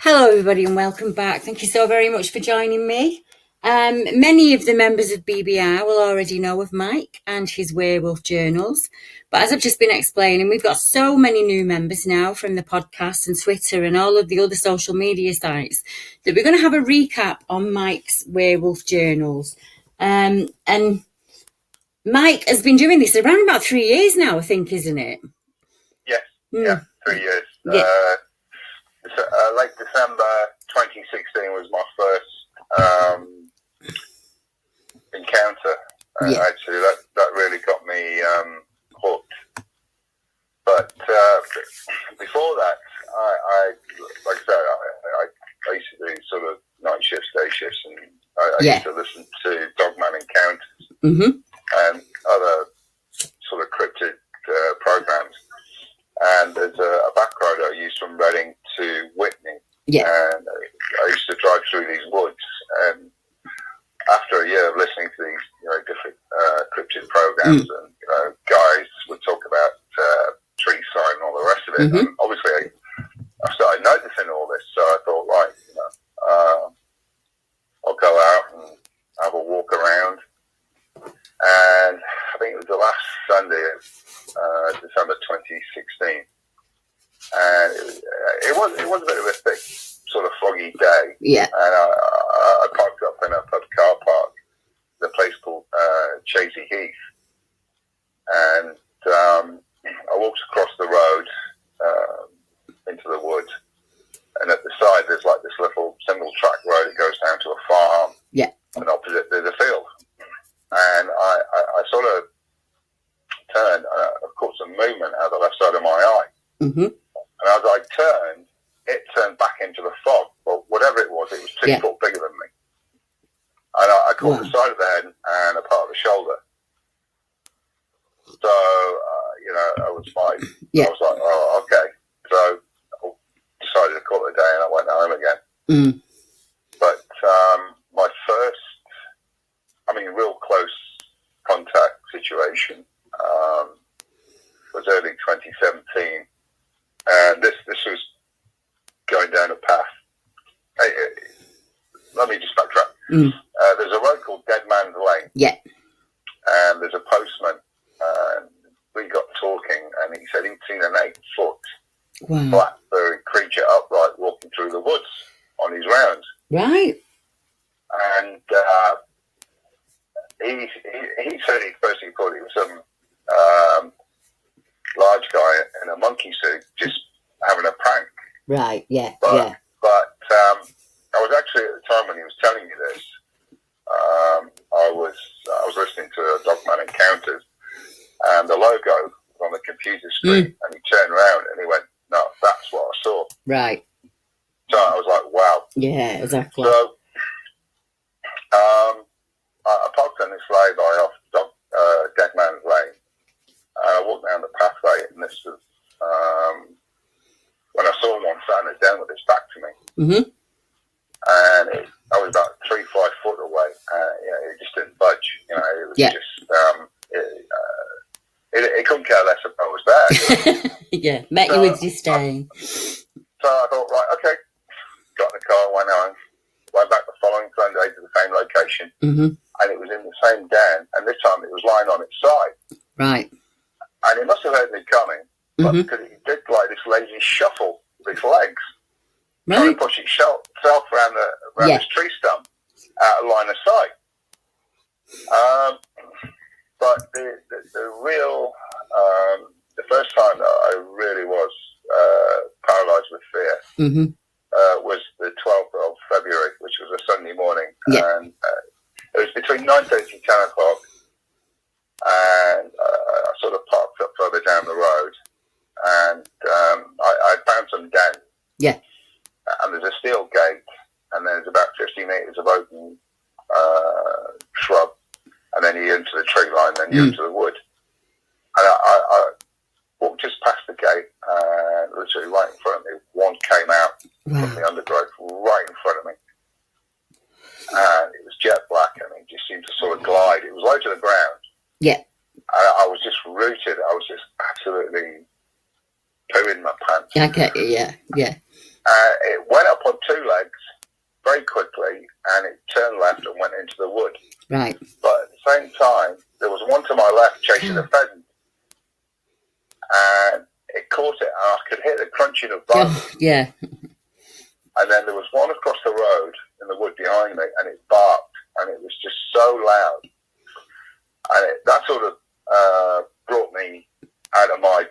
Hello everybody and welcome back. Thank you so very much for joining me. Many of the members of BBR will already know of Mike and his werewolf journals, but as I've just been explaining, we've got so many new members now from the podcast and Twitter and all of the other social media sites that we're going to have a recap on Mike's werewolf journals. And Mike has been doing this around about 3 years now, I think, isn't it? Yes, yeah, 3 years. Yeah. Late December 2016 was my first encounter. Actually, that really got me hooked. But before that, I like I said, I used to do sort of night shifts, day shifts, and I used to listen to Dogman Encounters and other sort of cryptid programs. And there's a back road I used from Reading to Whitney. Yeah. And I used to drive through these woods. And after a year of listening to these, different cryptid programs, and guys would talk about tree sign and all the rest of it. And obviously, I started noticing all this. So I thought, right, I'll go out and have a walk around. And I think it was the last Sunday of December 2016, and it was a bit of a thick, sort of foggy day. Yeah. And I parked up in a pub car park, the place called Chasey Heath, and I walked across the road into the woods, and at the side there's like this little single track road that goes down to a farm. Yeah. And opposite there's a field. And I sort of turned, of course, a movement out the left side of my eye. And as I turned, it turned back into the fog. Well, whatever it was 2 foot bigger than me. And I caught the side of the head and a part of the shoulder. So, I was fine. I was like, oh, okay. So I decided to call it a day and I went home again. But my first, real close contact situation was early 2017, and this was going down a path. Let me just backtrack. There's a road called Dead Man's Lane. Yeah. And there's a postman, and we got talking, and he said he'd seen an 8-foot black furry creature upright walking through the woods on his rounds. Right. And he said he firstly thought it was some large guy in a monkey suit just having a prank. Right, yeah, But I was actually, at the time when he was telling me this, I was listening to Dogman Encounters, and the logo was on the computer screen, and he turned around and he went, no, that's what I saw. Right. So I was like, wow. Yeah, exactly. So I parked on this lay-by off Dead Man's Lane. I walked down the pathway, and this was when I saw one standing down with his back to me. And I was about 3-5 foot away. It just didn't budge. It was just it couldn't care less if I was there. Met you with disdain. So I thought, right, okay. Got in the car, went home. Went back the following Sunday to the same location, and it was in the same den, and this time it was lying on its side. Right. And he must have heard me coming, but because he did like this lazy shuffle with his legs, trying to push itself around this tree stump out of line of sight. But the real, the first time that I really was paralysed with fear was the 12th of February, which was a Sunday morning. And it was between 9:30 and 10 o'clock. And I sort of parked up further down the road. And I found some dens. Yeah. And there's a steel gate. And there's about 50 metres of open shrub. And then you into the tree line, then you into the wood. And I walked just past the gate, and literally right in front of me, one came out from the undergrowth right in front of me. And it was jet black, and it just seemed to sort of glide. It was low to the ground. Yeah. I was just rooted. I was just absolutely pooing my pants. Okay, yeah. It went up on two legs very quickly, and it turned left and went into the wood. Right. But at the same time, there was one to my left chasing a pheasant, and it caught it, and I could hear the crunching of bones. Oh, yeah. And then there was one across the road in the wood behind me, and it barked, and it was just so loud. And that sort of brought me out of my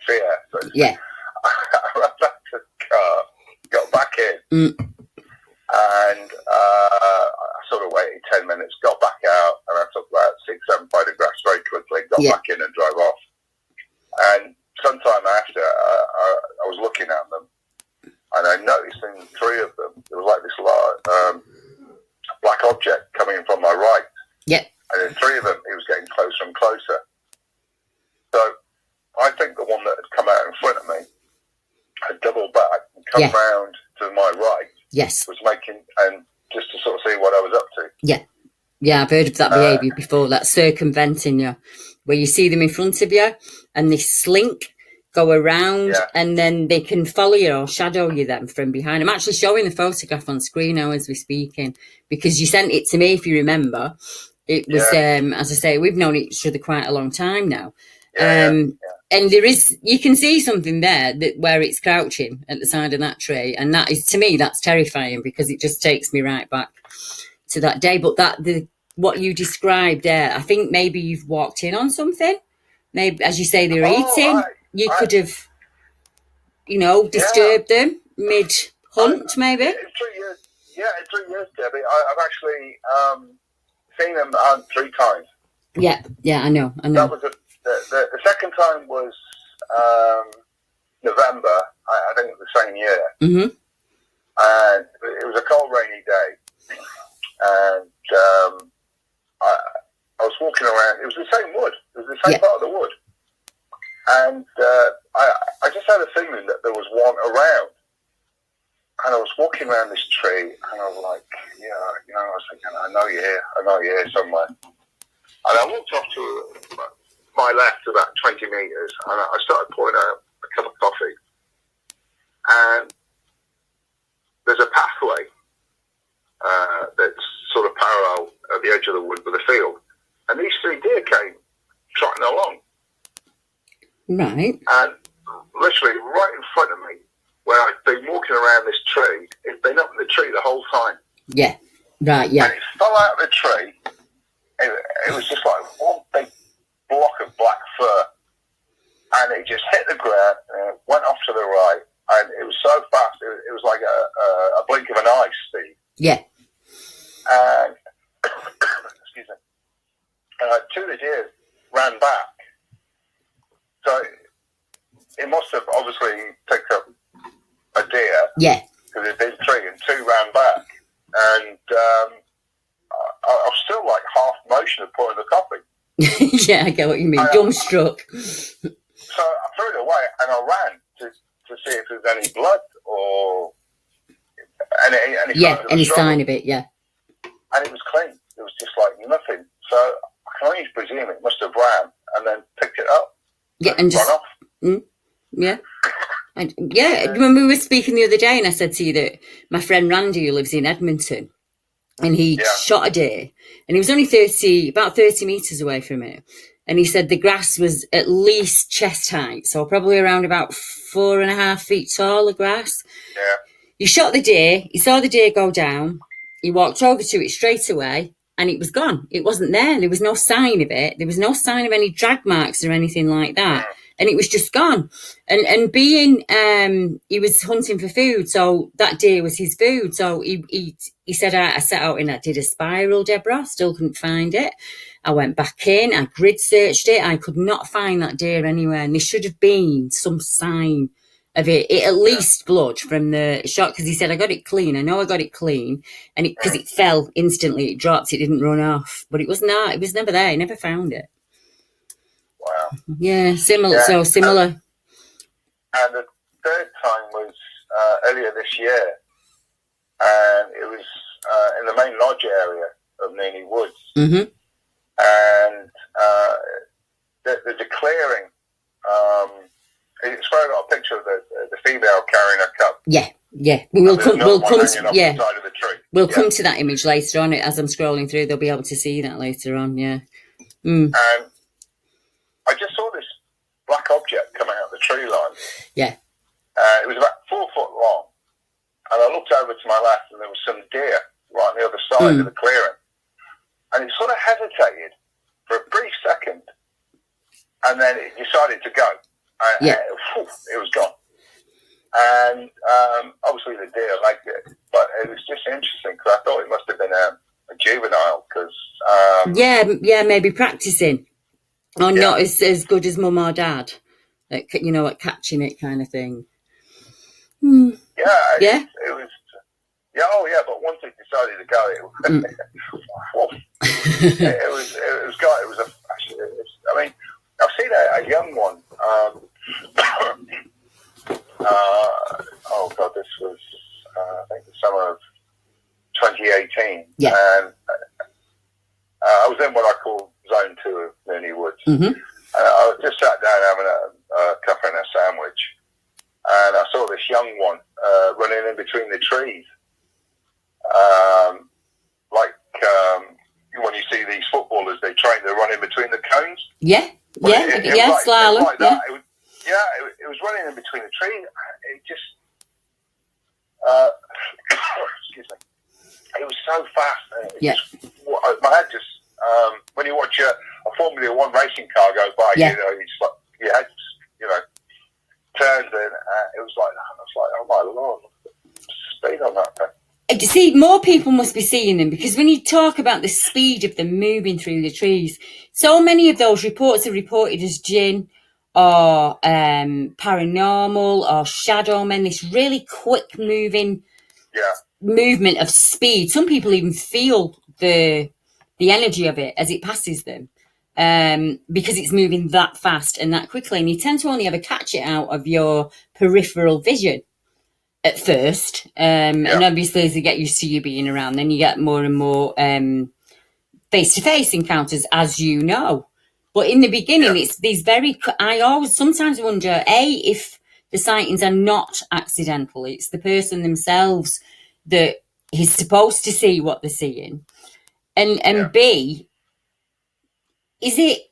fear. So yeah. I ran back to the car, got back in, and I sort of waited 10 minutes, got back out, and I took about 6-7 photographs very quickly, got back in and drove off. And sometime after, I was looking at them, and I noticed in 3 of them, there was like this large, black object coming from my right. Yeah. And in 3 of them, it was getting closer and closer. So I think the one that had come out in front of me had doubled back and come round to my right. Yes. Was making, and just to sort of see what I was up to. Yeah. Yeah, I've heard of that behaviour before, that circumventing you, where you see them in front of you and they slink, go around, and then they can follow you or shadow you then from behind. I'm actually showing the photograph on screen now as we're speaking, because you sent it to me, if you remember. It was, as I say, we've known each other quite a long time now. And there is, you can see something there where it's crouching at the side of that tree. And that is, to me, that's terrifying, because it just takes me right back to that day. But what you described there, I think maybe you've walked in on something. Maybe, as you say, they're eating. You could have, disturbed them mid-hunt, maybe. In 3 years, Debbie, I've actually seen them 3 times. Yeah, I know. That was the second time was November, I think it was the same year. Mm-hmm. And it was a cold, rainy day. And I was walking around. It was the same wood. It was the same part of the wood. And I just had a feeling that there was one around. And I was walking around this tree, and I was like, I was thinking, I know you're here somewhere. And I walked off to my left about 20 metres, and I started pouring out a cup of coffee. And there's a pathway that's sort of parallel at the edge of the wood with the field. And these 3 deer came trotting along. Right. And literally right in front of me, where I'd been walking around this tree, it'd been up in the tree the whole time. Yeah. Right, yeah. And it fell out of the tree. It was just like one big block of black fur. And it just hit the ground and it went off to the right. And it was so fast, it was like a blink of an eye, Steve. Yeah. And, excuse me, 2 of the deer ran back. So it must have obviously picked up a deer. Yeah. Because there'd been 3 and 2 ran back. And I was still like half motion of pouring the coffee. Yeah, I get what you mean. Dumbstruck. So I threw it away and I ran to see if there was any blood or any sign of it, yeah. And it was clean. It was just like nothing. So I can only presume it must have ran and then picked it up. Yeah, and just run off. Yeah. And when we were speaking the other day, and I said to you that my friend Randy, who lives in Edmonton, and he shot a deer, and he was only about 30 metres away from it. And he said the grass was at least chest height, so probably around about 4.5 feet tall, the grass. Yeah. He shot the deer, he saw the deer go down, he walked over to it straight away, and it was gone. It wasn't there. There was no sign of it. There was no sign of any drag marks or anything like that. And it was just gone. And being, he was hunting for food, so that deer was his food. So he said, I set out and I did a spiral, Deborah, still couldn't find it. I went back in, I grid searched it. I could not find that deer anywhere. And there should have been some sign of it at least blood from the shot, because he said, I got it clean. I know I got it clean. And because it fell instantly, it dropped, it didn't run off. But it was never there. He never found it. Wow. Yeah, similar. So similar. And the third time was earlier this year, and it was in the main lodge area of Nearly Woods. Mm-hmm. And there's a clearing it's where I got a picture of the female carrying a cub. Yeah. We'll come We'll to that image later on. As I'm scrolling through, they'll be able to see that later on. Yeah. And I just saw this black object coming out of the tree line. Yeah. It was about 4 foot long. And I looked over to my left and there was some deer right on the other side of the clearing. And it sort of hesitated for a brief second. And then it decided to go. And it was gone. And obviously the deer liked it. But it was just interesting because I thought it must have been a juvenile. Because maybe practicing. Or not as good as mum or dad. At catching it kind of thing. Yeah. It was. Yeah, but once it decided to go, it was I mean, I've seen a young one. This was I think the summer of 2018. Yeah. And I was in what I call Zone 2 of Mooney Woods. Mm-hmm. I was just sat down having a coffee and a sandwich, and I saw this young one running in between the trees. When you see these footballers, they train to run in between the cones. Yeah, slalom. Like that. It was running in between the trees. It just, excuse me. It was so fast. My head just, when you watch a Formula One racing car go by, you just like your head, turns, and it was like, oh my Lord, speed on that thing. See, more people must be seeing them, because when you talk about the speed of them moving through the trees, so many of those reports are reported as jinn or paranormal or shadow men, this really quick moving movement of speed. Some people even feel the energy of it as it passes them, because it's moving that fast and that quickly, and you tend to only ever catch it out of your peripheral vision at first, and obviously as you get used to you being around, then you get more and more face-to-face encounters, as you know. But in the beginning, it's these I always sometimes wonder, if the sightings are not accidental, it's the person themselves that is supposed to see what they're seeing, and B, is it,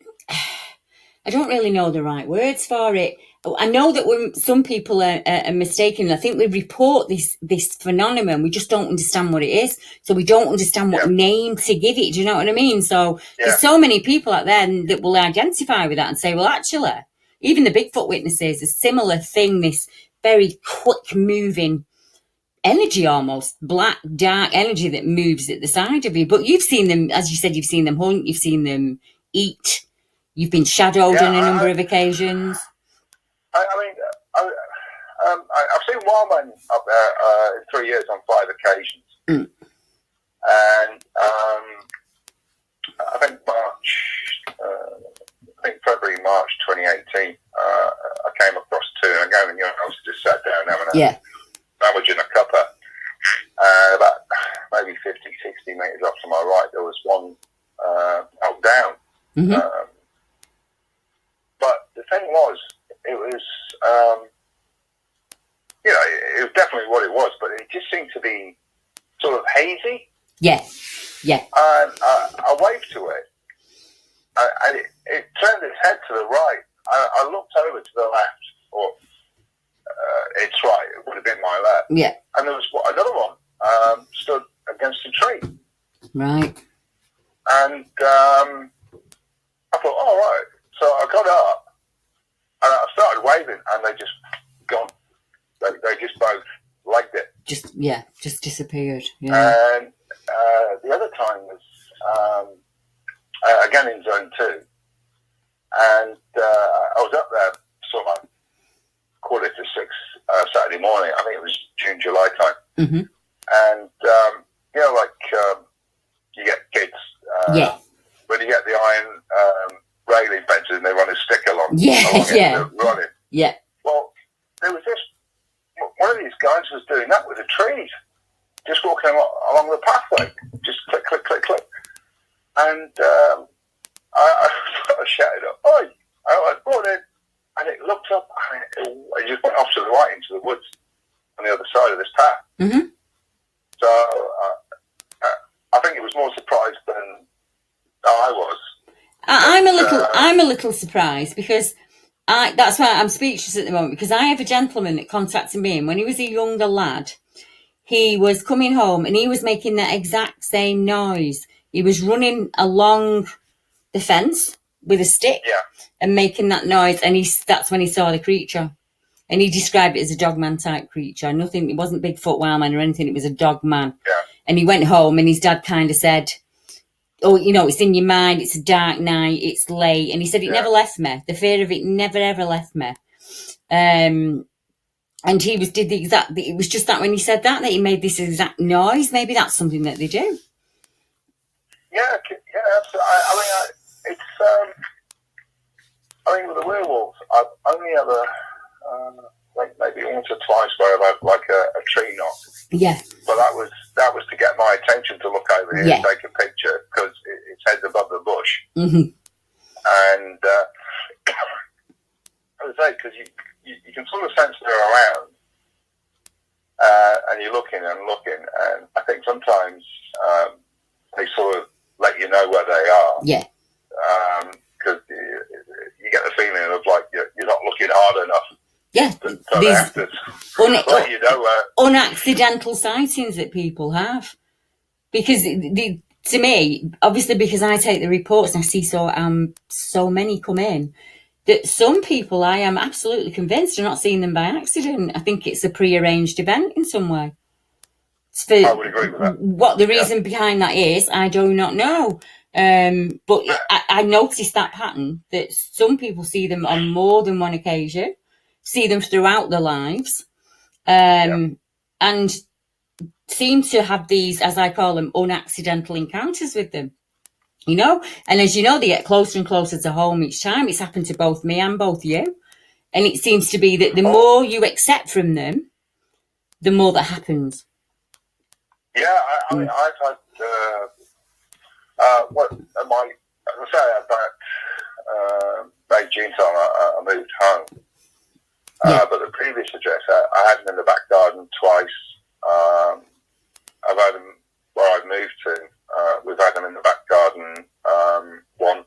I don't really know the right words for it. I know that some people are mistaken. I think we report this phenomenon. We just don't understand what it is. So we don't understand what name to give it. Do you know what I mean? So there's so many people out there that will identify with that and say, well, actually, even the Bigfoot witnesses, a similar thing, this very quick moving energy, almost black, dark energy that moves at the side of you. But you've seen them, as you said, you've seen them hunt, you've seen them eat, you've been shadowed on a number of occasions. I've seen wild men up there in 3 years on 5 occasions. And I think February, March 2018, I came across 2, and again, I was just sat down having a sandwich and a cuppa. And about maybe 50, 60 metres off to my right, there was one out down. Mm-hmm. But the thing was, it was, it was definitely what it was, but it just seemed to be sort of hazy. Yeah. And I waved to it, and it turned its head to the right. I looked over to the left, or its right, it would have been my left. Yeah. And there was another one stood against a tree. Right. And I thought, all right. So I got up, and I started waving, and they just gone. They just both liked it. Just disappeared. Yeah. And the other time was again in Zone 2, and I was up there sort of 5:45 Saturday morning. I think it was June, July time. Mm-hmm. And you get kids. When you get the iron railing fences and they run a stick along. Running. Yeah. Well, there was this. One of these guys was doing that with the trees, just walking along the pathway, just click, click, click, click. And I shouted up, "Oi!" I went, "Morning!" And it looked up it just went off to the right into the woods on the other side of this path. Mm-hmm. So I think it was more surprised than I was. I'm a little surprised because that's why I'm speechless at the moment, because I have a gentleman that contacted me, and when he was a younger lad, he was coming home and he was making that exact same noise. He was running along the fence with a stick and making that noise, and that's when he saw the creature. And he described it as a dogman type creature. Nothing, it wasn't Bigfoot Wildman or anything, it was a dogman. Yeah. And he went home and his dad kind of said, oh, it's in your mind, it's a dark night, it's late. And he said it never left me. The fear of it never, ever left me. And he it was just that when he said that he made this exact noise. Maybe that's something that they do. Yeah, absolutely. I think with the werewolves, I've only ever, maybe once or twice where I've had like a tree knock. Yeah. But that was to get my attention to look over here and take a picture because its head's above the bush. Mm-hmm. And as I say, because you can sort of sense they're around, and you're looking, and I think sometimes they sort of let you know where they are. Yeah. Because you get the feeling of like you're not looking hard enough. Yeah. So they have to let you know where. Unaccidental sightings that people have. Because to me, obviously because I take the reports and I see so many come in, that some people I am absolutely convinced are not seeing them by accident. I think it's a pre-arranged event in some way. I would agree with that. What the reason behind that is, I do not know. But I noticed that pattern, that some people see them on more than one occasion, see them throughout their lives, and seem to have these, as I call them, unaccidental encounters with them. And as you know, they get closer and closer to home each time. It's happened to both me and both you. And it seems to be that the more you accept from them, the more that happens. Yeah, I mean, I've had, as I say, about May, June time, I moved home. But the previous address, I had them in the back garden twice. I've had them where I've moved to. We've had them in the back garden once.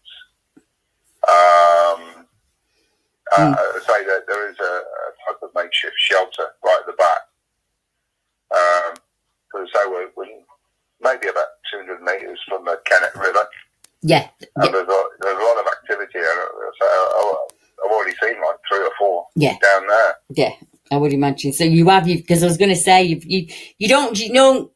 I say that there is a type of makeshift shelter right at the back. Because we're maybe about 200 metres from the Kennet River. Yeah. And there's a lot of activity. So I've already seen like 3 or 4 down there. Yeah, I would imagine. So because I was going to say,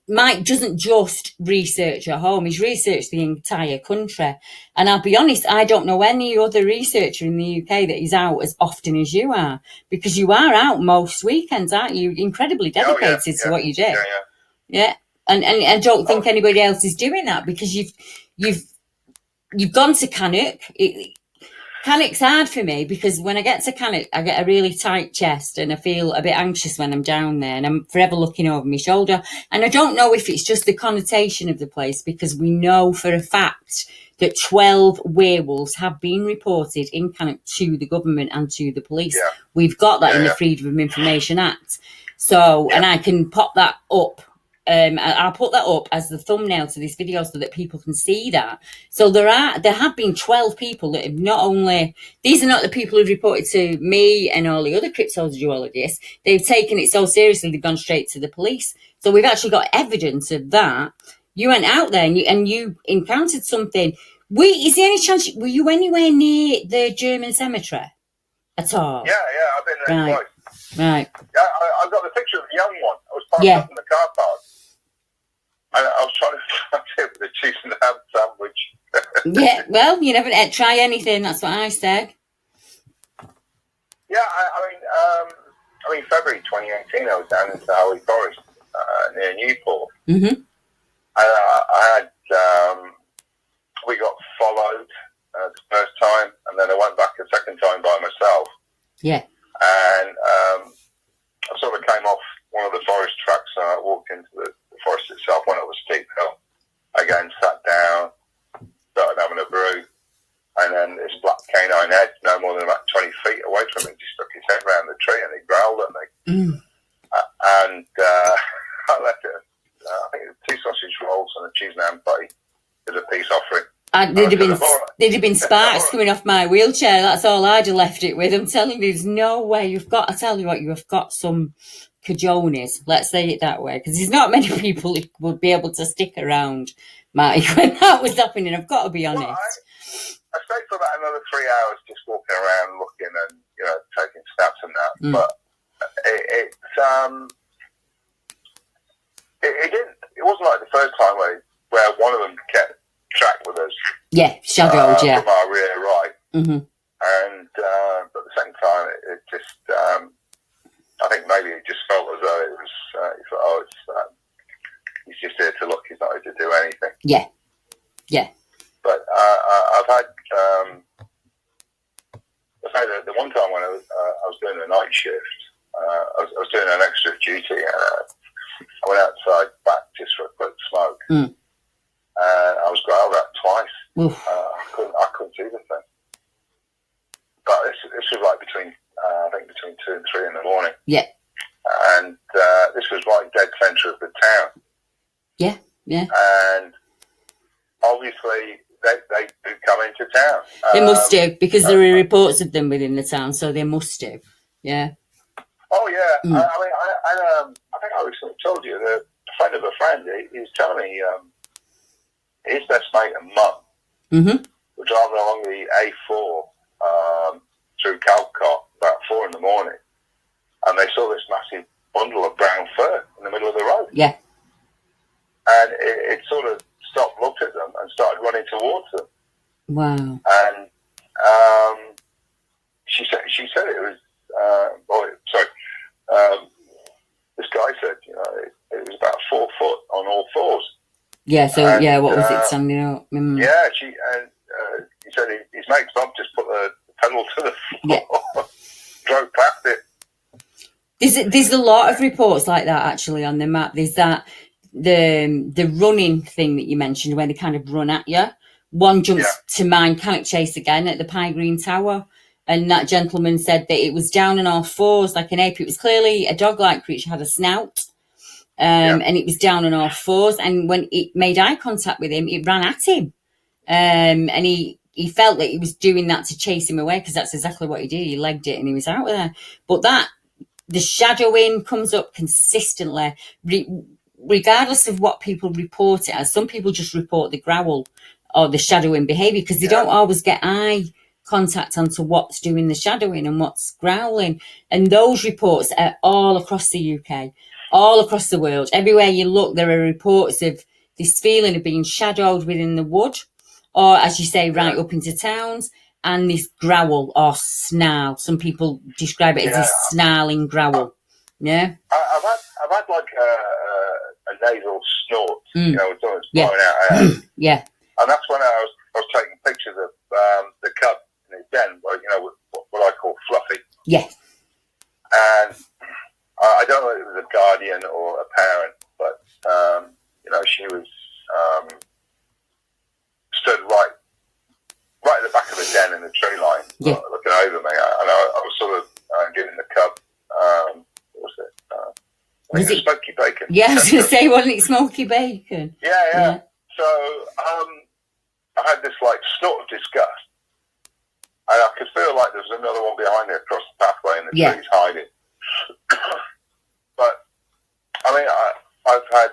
Mike doesn't just research at home, he's researched the entire country. And I'll be honest, I don't know any other researcher in the UK that is out as often as you are, because you are out most weekends, aren't you? Incredibly dedicated to what you do. Yeah. And I don't think anybody else is doing that, because you've gone to Cannock. Cannock's hard for me because when I get to Cannock, I get a really tight chest and I feel a bit anxious when I'm down there, and I'm forever looking over my shoulder. And I don't know if it's just the connotation of the place, because we know for a fact that 12 werewolves have been reported in Cannock to the government and to the police. Yeah. We've got that in the Freedom of Information Act. So, and I can pop that up. I'll put that up as the thumbnail to this video so that people can see that. So there have been 12 people that have not only, these are not the people who've reported to me and all the other cryptozoologists, they've taken it so seriously they've gone straight to the police. So we've actually got evidence of that. You went out there and you encountered something. Is there any chance, were you anywhere near the German cemetery at all? Yeah, I've been there twice. Right. Yeah, I've got the picture of the young one. I was parked up in the car park. I was trying to find it with a cheese and ham sandwich. Yeah, well, you never try anything. That's what I said. Yeah, I mean, February 2018, I was down in Howley Forest near Newport. Mm-hmm. We got followed the first time, and then I went back a second time by myself. Yeah. And I sort of came off one of the forest tracks and I walked into the forest itself, went up a steep hill. Again, sat down, started having a brew, and then this black canine head, no more than about 20 feet away from me, just stuck his head round And I left it. I think it was 2 sausage rolls and a cheese and ham patty as a peace offering. There'd have been sparks coming off my wheelchair. That's all I'd have left it with. I'm telling you, there's no way. You've got to tell you what, you have got some cajones. Let's say it that way, because there's not many people who would be able to stick around, Mike, when that was happening. I've got to be honest. I stayed for about another 3 hours, just walking around, looking, and taking snaps and that. But it didn't. It wasn't like the first time where one of them kept track with us. Yeah, shadowed. From our rear right. Mm-hmm. And but the second time, it just. I think maybe it just felt as though it was. He thought, he's just here to look. He's not here to do anything. Yeah. Yeah. But I've had. The one time when I was doing a night shift, I was doing an extra duty. I went outside back just for a quick smoke, and I was growled at twice. I couldn't see the thing. But this was like between 2 and 3 in the morning. Yeah. And this was right dead centre of the town. Yeah. Yeah. And obviously they do come into town. They must do, because there are reports of them within the town, so they must do. Yeah. Oh yeah. I think I recently told you that a friend of a friend, he was telling me his best mate and mum were driving along the A4 through Calcott about 4 in the morning, and they saw this massive bundle of brown fur in the middle of the road. Yeah. And it sort of stopped, looked at them, and started running towards them. Wow. And she said it was. This guy said, it was about 4 foot on all fours. Yeah. So what was it standing up? Yeah. He said his mate's mum just put the pedal to the floor, drove past it. There's a lot of reports like that actually on the map. There's that the running thing that you mentioned, where they kind of run at you. One jumps to mind, Cannock Chase again at the Pie Green Tower. And that gentleman said that it was down on all fours like an ape. It was clearly a dog-like creature, had a snout, and it was down on all fours. And when it made eye contact with him, it ran at him. And he felt that he was doing that to chase him away, because that's exactly what he did. He legged it and he was out there. But the shadowing comes up consistently, regardless of what people report it as. Some people just report the growl or the shadowing behaviour, because they don't always get eye contact onto what's doing the shadowing and what's growling. And those reports are all across the UK, all across the world. Everywhere you look, there are reports of this feeling of being shadowed within the wood, or, as you say, right up into towns, and this growl or snarl. Some people describe it as this snarling growl. Yeah. I've had like a nasal snort, when someone's blowing out. Yeah. And that's when I was taking pictures of the cub in his den, what I call Fluffy. Yes. And I don't know if it was a guardian or a parent, but she was stood right at the back of the den in the tree line, looking over me. And I was sort of giving the cub, what was it? Was it smoky bacon? Yeah, I was going to say, wasn't it smoky bacon? Yeah. So I had this like snort of disgust, and I could feel like there was another one behind me across the pathway in the trees hiding. But I mean, I've had.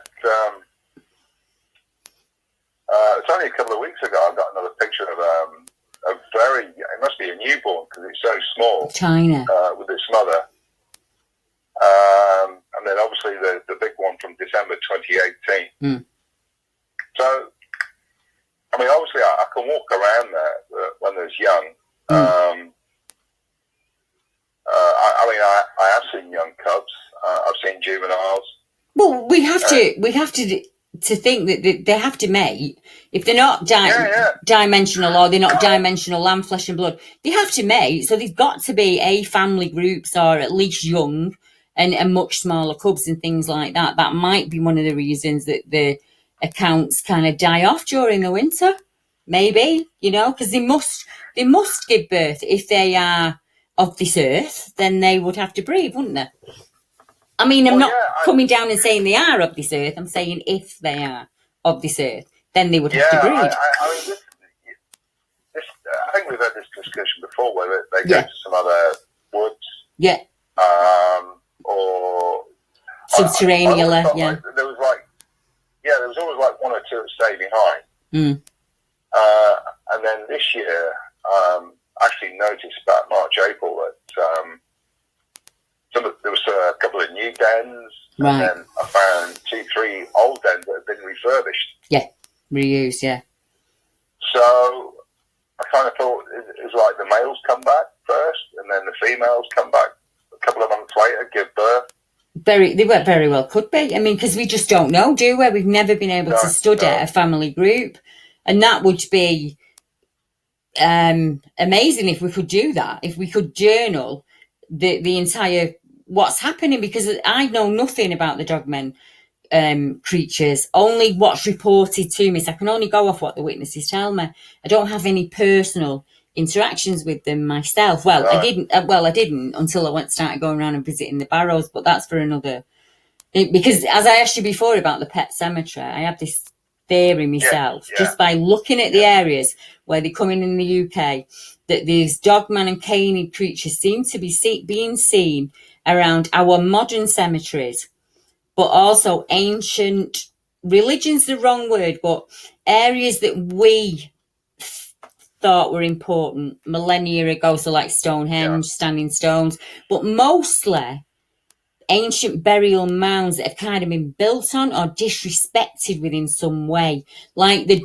It's only a couple of weeks ago I got another picture of a very. It must be a newborn because it's so small. China. With its mother. And then obviously the big one from December 2018. So, I mean, obviously I can walk around there when there's young. I have seen young cubs. I've seen juveniles. Well, we have to think that they have to mate. If they're not dimensional, or they're not dimensional land, flesh and blood, they have to mate. So there's got to be a family groups, or at least young and much smaller cubs and things like that. That might be one of the reasons that the accounts kind of die off during the winter. Maybe, because they must give birth. If they are of this earth, then they would have to breed, wouldn't they? I mean, I'm not coming down and saying they are of this earth. I'm saying if they are of this earth, then they would have to breed. I mean, I think we've had this discussion before, where they go to some other woods. Yeah. Or subterranean. Like there was always like one or two that stayed behind. And then this year, actually noticed about March, April that there was a couple of new dens, and then I found 2-3 old dens that had been refurbished. Yeah, reused. Yeah. So I kind of thought it's like the males come back first, and then the females come back a couple of months later, give birth. They very well could be. I mean, because we just don't know, do we? We've never been able to study a family group, and that would be amazing if we could do that. If we could journal the entire what's happening, because I know nothing about the dogmen creatures, only what's reported to me. So I can only go off what the witnesses tell me. I don't have any personal interactions with them myself. Well, I didn't until I started going around and visiting the barrows, but that's for another. Because as I asked you before about the pet cemetery, I have this theory myself, just by looking at the areas where they come in the UK, that these dogman and canid creatures seem to be being seen around our modern cemeteries, but also ancient religion's the wrong word, but areas that we thought were important millennia ago, so like Stonehenge, standing stones, but mostly ancient burial mounds that have kind of been built on or disrespected within some way, like the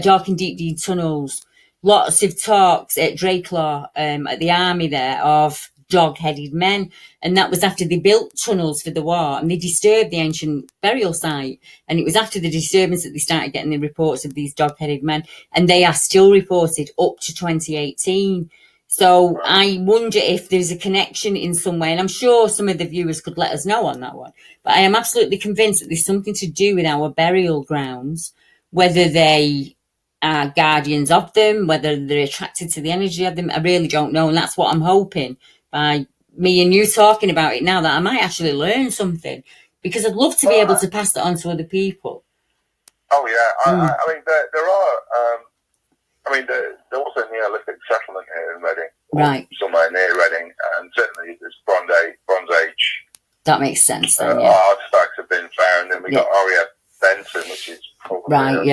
dark and deep tunnels. Lots of talks at Dracelaw, at the army there, of dog-headed men, and that was after they built tunnels for the war and they disturbed the ancient burial site, and it was after the disturbance that they started getting the reports of these dog-headed men, and they are still reported up to 2018. So I wonder if there's a connection in some way, and I'm sure some of the viewers could let us know on that one, but I am absolutely convinced that there's something to do with our burial grounds, whether they are guardians of them, whether they're attracted to the energy of them. I really don't know, and that's what I'm hoping by me and you talking about it now, that I might actually learn something, because I'd love to be able to pass that on to other people. Oh yeah, I mean there are. I mean there was a Neolithic settlement here in Reading, right? Somewhere near Reading, and certainly there's Bronze Age. That makes sense. Then, artifacts have been found, and we got Aria Benton, which is probably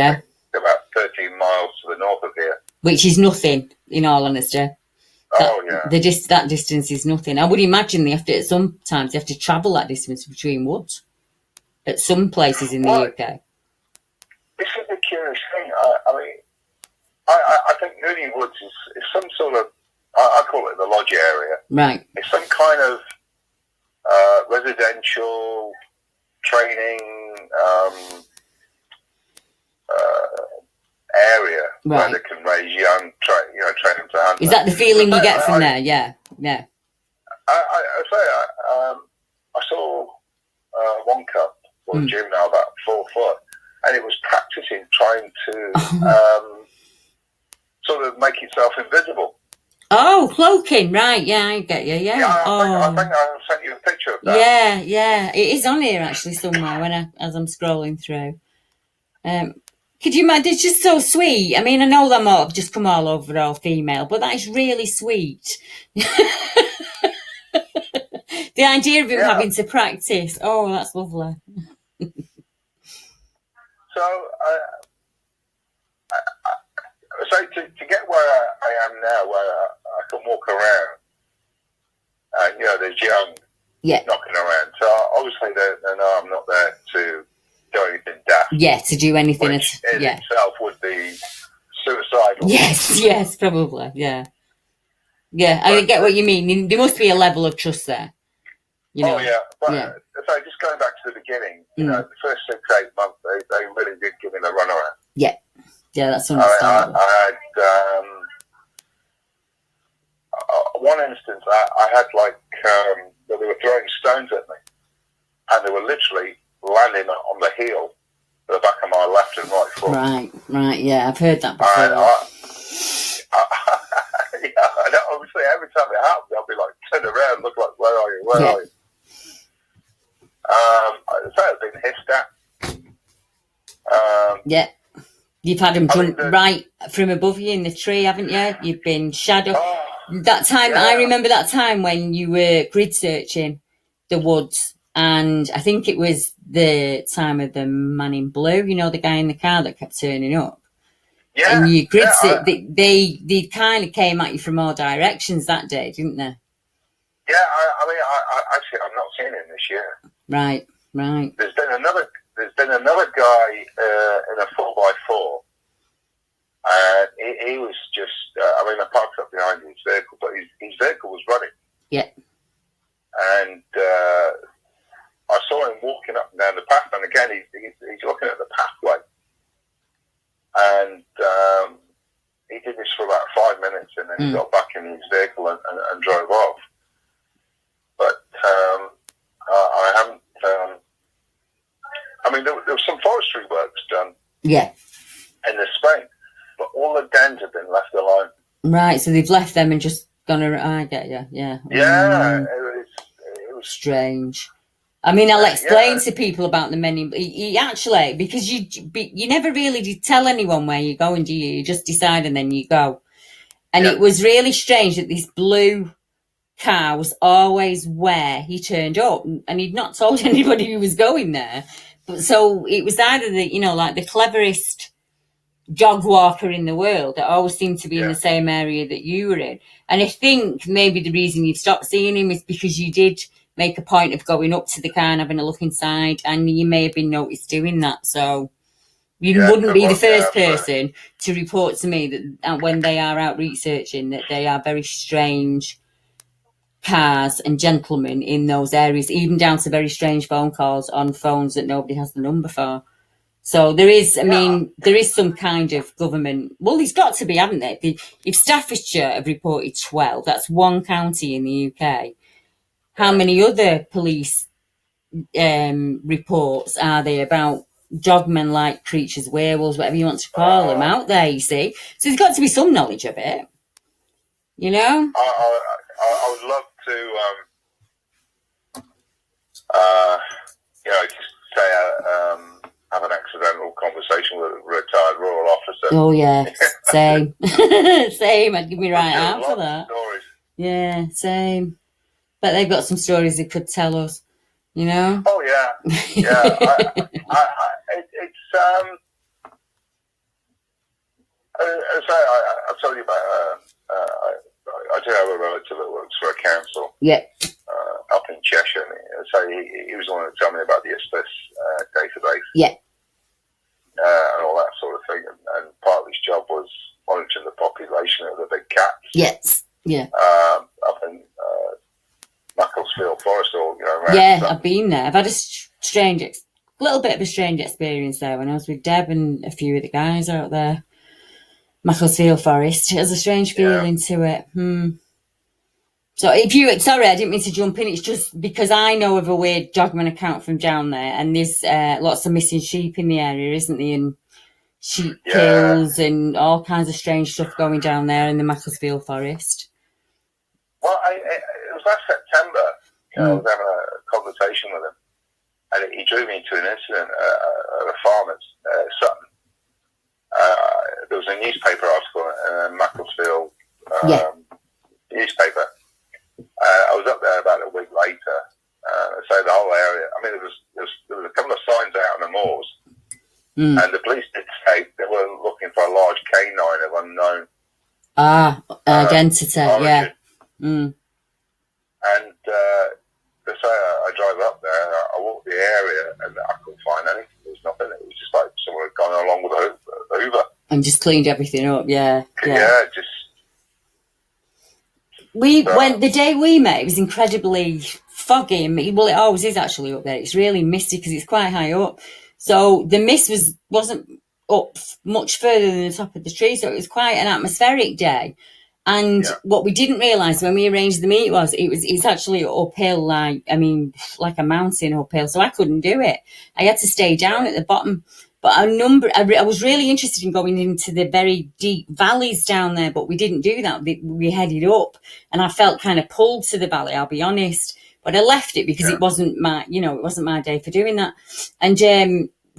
about 13 miles to the north of here, which is nothing, in all honesty. That distance is nothing. I would imagine they have to, sometimes they have to travel that distance between woods at some places in the UK. This is a curious thing. I mean, I think Newley Woods is some sort of, I call it the lodge area. Right. It's some kind of residential training area where they can raise young, train them to hunt. Is that the feeling you get from there? Yeah. I saw one cub or a juvenile about 4 foot, and it was practicing trying to sort of make itself invisible. Oh, cloaking, right? Yeah, I get you. Yeah. I think I sent you a picture of that. Yeah. It is on here actually somewhere as I'm scrolling through. Could you imagine? It's just so sweet. I mean, I know that might have just come all over all female, but that is really sweet. The idea of him having to practice. Oh, that's lovely. So, to get where I am now, where I can walk around, and there's young knocking around. So obviously, I'm not there to do anything daft. Yeah, to do anything. Which in itself would be suicidal. Yes, probably. Yeah, I get what you mean. There must be a level of trust there. Oh yeah, but so just going back to the beginning, the first 6-8 months, they really did give me the runaround. Yeah, that's understandable. I had one instance. I had they were throwing stones at me, and they were literally landing on the heel, the back of my left and right foot. Right. Yeah, I've heard that before. And obviously every time it happened, I'd be like, turn around, look like, where are you? Yeah. You've had them jump right from above you in the tree, haven't you? You've been shadowed. That time, I remember that time when you were grid searching the woods, and I think it was the time of the man in blue, you know, the guy in the car that kept turning up. Yeah. And you grid they kind of came at you from all directions that day, didn't they? Yeah, I mean, actually, I'm not seeing him this year. Right. There's been another guy in a 4x4, and he was just. I mean, I parked up behind his vehicle, but his vehicle was running. Yeah. And I saw him walking up and down the path, and again, he's looking at the pathway, and he did this for about 5 minutes, and then he got back in his vehicle and drove off. But I haven't. I mean, there was some forestry works done. Yeah. In the Spain, but all the dens have been left alone. Right, so they've left them and just gone around. I get you. Yeah. Yeah, it was strange. I mean, I'll explain to people about the men. He actually, because you never really tell anyone where you're going, do you? You just decide and then you go. And it was really strange that this blue car was always where he turned up, and he'd not told anybody he was going there. But so it was either like the cleverest dog walker in the world that always seemed to be in the same area that you were in. And I think maybe the reason you've stopped seeing him is because you did make a point of going up to the car and having a look inside, and you may have been noticed doing that. So you wouldn't be the first person to report to me that when they are out researching that they are very strange cars and gentlemen in those areas, even down to very strange phone calls on phones that nobody has the number for. So there is, there is some kind of government. Well, there's got to be, haven't there? If Staffordshire have reported 12, that's one county in the UK. How many other police reports are there about dogmen-like creatures, werewolves, whatever you want to call them, out there, you see? So there's got to be some knowledge of it, you know? I would love to, just say, have an accidental conversation with a retired rural officer. Oh, yeah, same. Same, I'd give me right out for that. Stories. Yeah, same. But they've got some stories they could tell us, you know? Oh, yeah. Yeah. I'll tell you about, I do have a relative that works for a council. Yeah. Up in Cheshire. So he was the one that told me about the ISPIS database. Yeah. And all that sort of thing. And part of his job was monitoring the population of the big cats. Yes. Yeah. Up in Macclesfield Forest, or around. Yeah, I've been there. I've had a little bit of a strange experience there when I was with Deb and a few of the guys out there. Macclesfield Forest. It has a strange feeling to it. So sorry, I didn't mean to jump in. It's just because I know of a weird dogman account from down there, and there's lots of missing sheep in the area, isn't there? And sheep kills and all kinds of strange stuff going down there in the Macclesfield Forest. Well, it was last September. I was having a conversation with him, and he drew me to an incident at a farm at Sutton. There was a newspaper article in Macclesfield newspaper. I was up there about a week later. So the whole area. I mean, there was a couple of signs out on the moors, and the police did say they were looking for a large canine of unknown identity. Origin. Yeah. And so I drove up there. I walked the area, and I couldn't find anything. There was nothing. It was just like someone had gone along with a Hoover and just cleaned everything up. Yeah. Just. When the day we met, it was incredibly foggy. Well, it always is actually up there. It's really misty because it's quite high up. So the mist wasn't up much further than the top of the tree. So it was quite an atmospheric day. And what we didn't realise when we arranged the meet was it's actually uphill, like a mountain uphill. So I couldn't do it. I had to stay down at the bottom. But I was really interested in going into the very deep valleys down there, but we didn't do that. We headed up, and I felt kind of pulled to the valley, I'll be honest. But I left it because it wasn't my day for doing that. And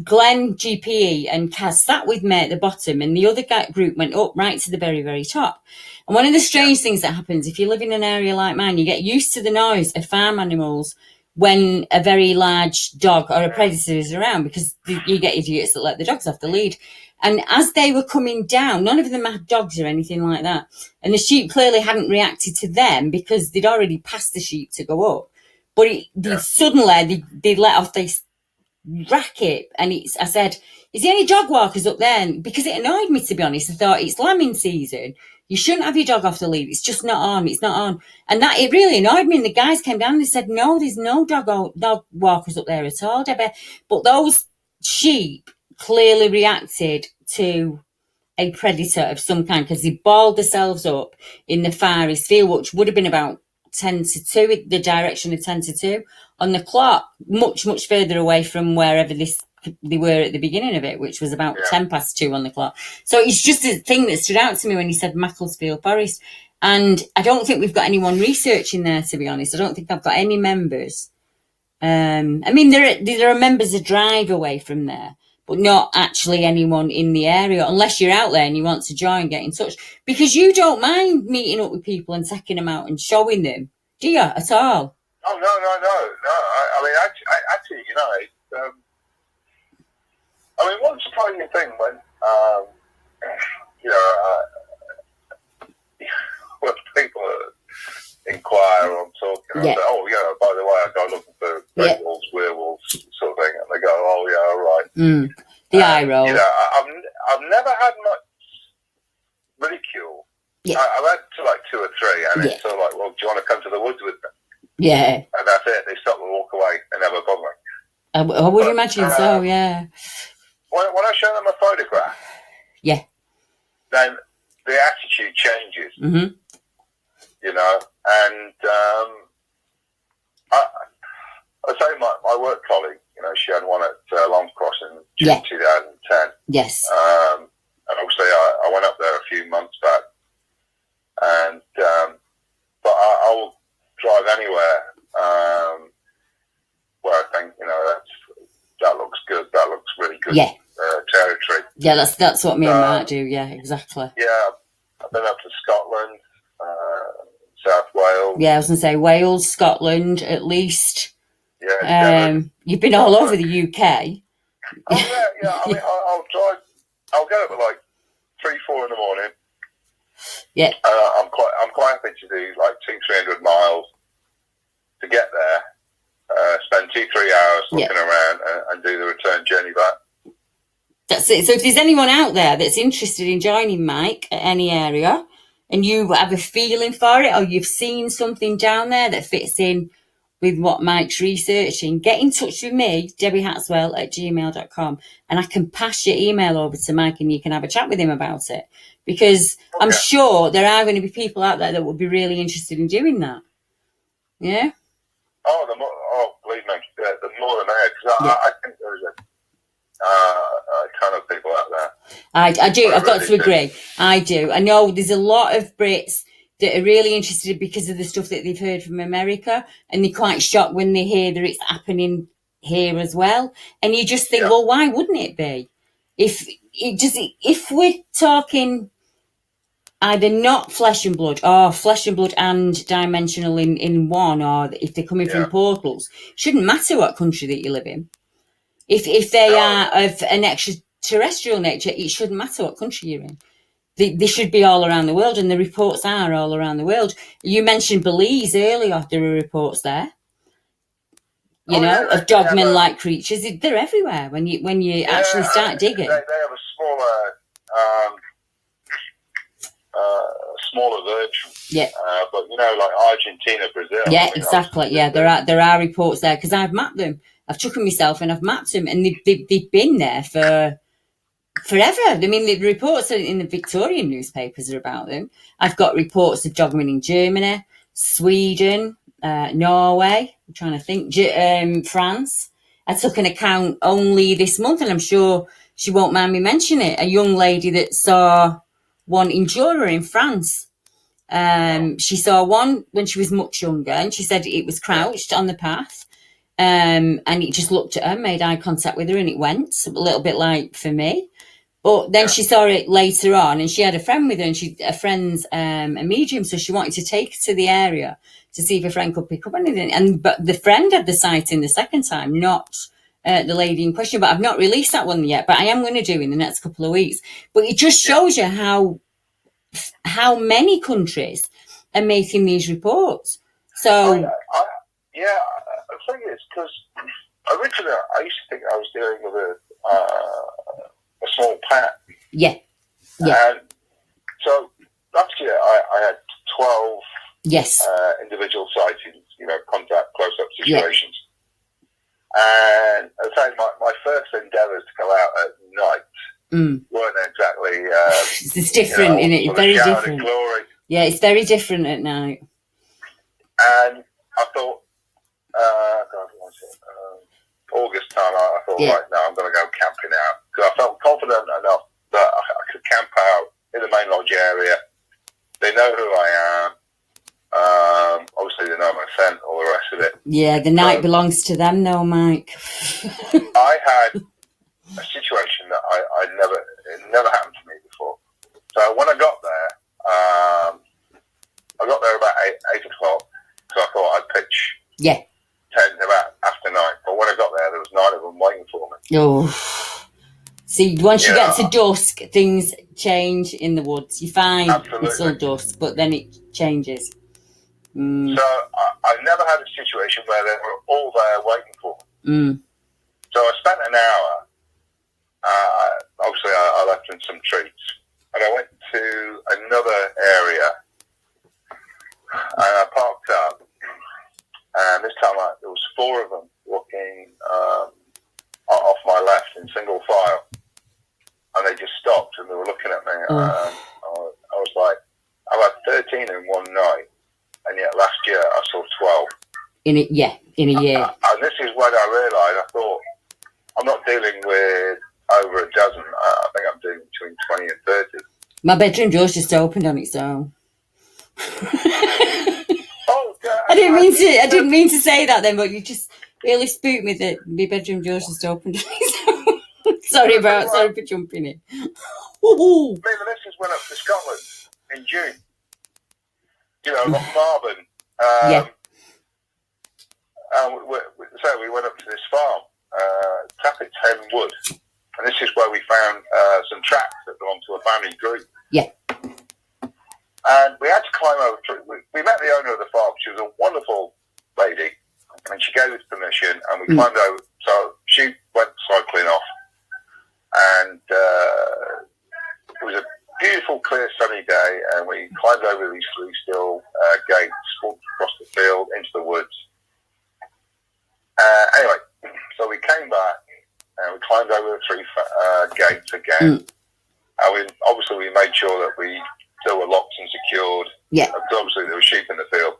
Glenn, GPE, and Kaz sat with me at the bottom, and the other group went up right to the very, very top. And one of the strange things that happens, if you live in an area like mine, you get used to the noise of farm animals when a very large dog or a predator is around, because you get idiots that let the dogs off the lead. And as they were coming down, none of them had dogs or anything like that. And the sheep clearly hadn't reacted to them because they'd already passed the sheep to go up. But suddenly they let off this racket, and I said, is there any dog walkers up there? And because it annoyed me, to be honest. I thought, it's lambing season, you shouldn't have your dog off the lead, it's just not on, and that, it really annoyed me. And the guys came down and they said, no, there's no dog walkers up there at all, Debbie. But those sheep clearly reacted to a predator of some kind, because they balled themselves up in the farthest field, which would have been about 10 to 2, the direction of 10 to 2 on the clock, much, much further away from wherever they were at the beginning of it, which was about 10 past 2 on the clock. So it's just a thing that stood out to me when you said Macclesfield Forest. And I don't think we've got anyone researching there, to be honest. I don't think I've got any members. I mean, there are members a drive away from there, but not actually anyone in the area, unless you're out there and you want to join, get in touch. Because you don't mind meeting up with people and taking them out and showing them, do you, at all? Oh, no. I mean, actually, you know, I mean, one surprising thing when, you know, when people inquire or I'm talking, I say, oh, yeah, by the way, I go looking for werewolves, sort of thing, and they go, oh, yeah, all right. The eye roll. You know, I've never had much ridicule. Yeah. I've had to like 2 or 3, and it's sort of like, well, do you want to come to the woods with me? Yeah. And that's it. They stop and walk away and never bother me. I would imagine so, yeah. When I show them a photograph, then the attitude changes. Mm-hmm. You know, and I say my work colleague, you know, she had one at Long Cross in June 2010. Yes. And obviously I went up there a few months back, and but I will drive anywhere where I think, you know, that looks good, that looks really good territory. Yeah, that's what me and Mark do. Yeah, exactly. Yeah, I've been up to Scotland, South Wales. Yeah, I was going to say Wales, Scotland, at least. Yeah. You've been all over the UK. Oh yeah. I mean, I'll drive. I'll get up at like 3-4 in the morning. Yeah. I'm quite happy to do like 200-300 miles to get there. Spend 2-3 hours looking around and do the return journey back. That's it. So if there's anyone out there that's interested in joining Mike at any area, and you have a feeling for it, or you've seen something down there that fits in with what Mike's researching, get in touch with me, debbiehatswell@gmail.com, and I can pass your email over to Mike and you can have a chat with him about it. Because I'm sure there are going to be people out there that would be really interested in doing that. Yeah? Believe me, the more the merrier, because I think there's a ton of people out there. I do. I've got to agree. I do. I know there's a lot of Brits that are really interested because of the stuff that they've heard from America, and they're quite shocked when they hear that it's happening here as well. And you just think, well, why wouldn't it be? If we're talking either not flesh and blood, or flesh and blood and dimensional in one, or if they're coming from portals, shouldn't matter what country that you live in. If they are of an extraterrestrial nature, it shouldn't matter what country you're in. They should be all around the world, and the reports are all around the world. You mentioned Belize earlier. There are reports there, of dogman-like creatures. They're everywhere when you actually start digging. They have a smaller version. Yeah. But like Argentina, Brazil. Yeah, exactly. Yeah, there are reports there because I've mapped them. I've took them myself and I've mapped them, and they've been there for forever. I mean, the reports in the Victorian newspapers are about them. I've got reports of dogmen in Germany, Sweden, Norway. I'm trying to think. France. I took an account only this month, and I'm sure she won't mind me mentioning it. A young lady that saw one in Jura in France. She saw one when she was much younger, and she said it was crouched on the path. and it just looked at her, made eye contact with her, and it went a little bit like for me. But then she saw it later on, and she had a friend with her, and a friend's a medium, so she wanted to take her to the area to see if a friend could pick up anything. But the friend had the sighting the second time, not the lady in question. But I've not released that one yet, but I am going to do in the next couple of weeks. But it just shows you how many countries are making these reports. So the thing is, because originally I used to think I was dealing with a small pack. Yeah. And so last year I had 12 individual sightings, contact, close-up situations. And as I say, my first endeavours to go out at night weren't exactly... it's different, isn't it? It's very different. Glory. Yeah, it's very different at night. And I thought, August time, I thought, right, now I'm going to go camping out. Because I felt confident enough that I could camp out in the main lodge area. They know who I am. Obviously, they know my scent, all the rest of it. Yeah, the night belongs to them, though, Mike. I had a situation that it never happened to me before. So when I got there, about 8 o'clock, so I thought I'd pitch 10 about after 9. But when I got there was 9 of them waiting for me. Oh. See, once you get to dusk, things change in the woods. You find until dusk, but then it changes. So I never had a situation where they were all there waiting for me. So I spent an hour. Obviously, I left them some treats. And I went to another area. And I parked up. And this time there was 4 of them walking off my left in single file. And they just stopped and they were looking at me. I was like, I've had 13 in one night. And yet last year I saw 12. In a year. And this is when I realised, I thought, I'm not dealing with over a dozen. I think I'm doing between 20 and 30. My bedroom door's just opened on its own. I didn't mean to say that then, but you just really spooked me that my bedroom door's just opened on its own. Sorry for jumping in. Me and the missus went up to Scotland in June. Loch Marben. So we went up to this farm, Tappet Hen Wood, and this is where we found some tracks that belonged to a family group. Yeah. And we had to climb over. We met the owner of the farm. She was a wonderful lady, and she gave us permission, and we climbed over. So she went cycling off, and it was a beautiful, clear, sunny day, and we climbed over these 3 steel gates, walked across the field into the woods. Anyway, so we came back and we climbed over the 3 gates again. And we made sure that they were locked and secured. Yeah. Because obviously there were sheep in the field.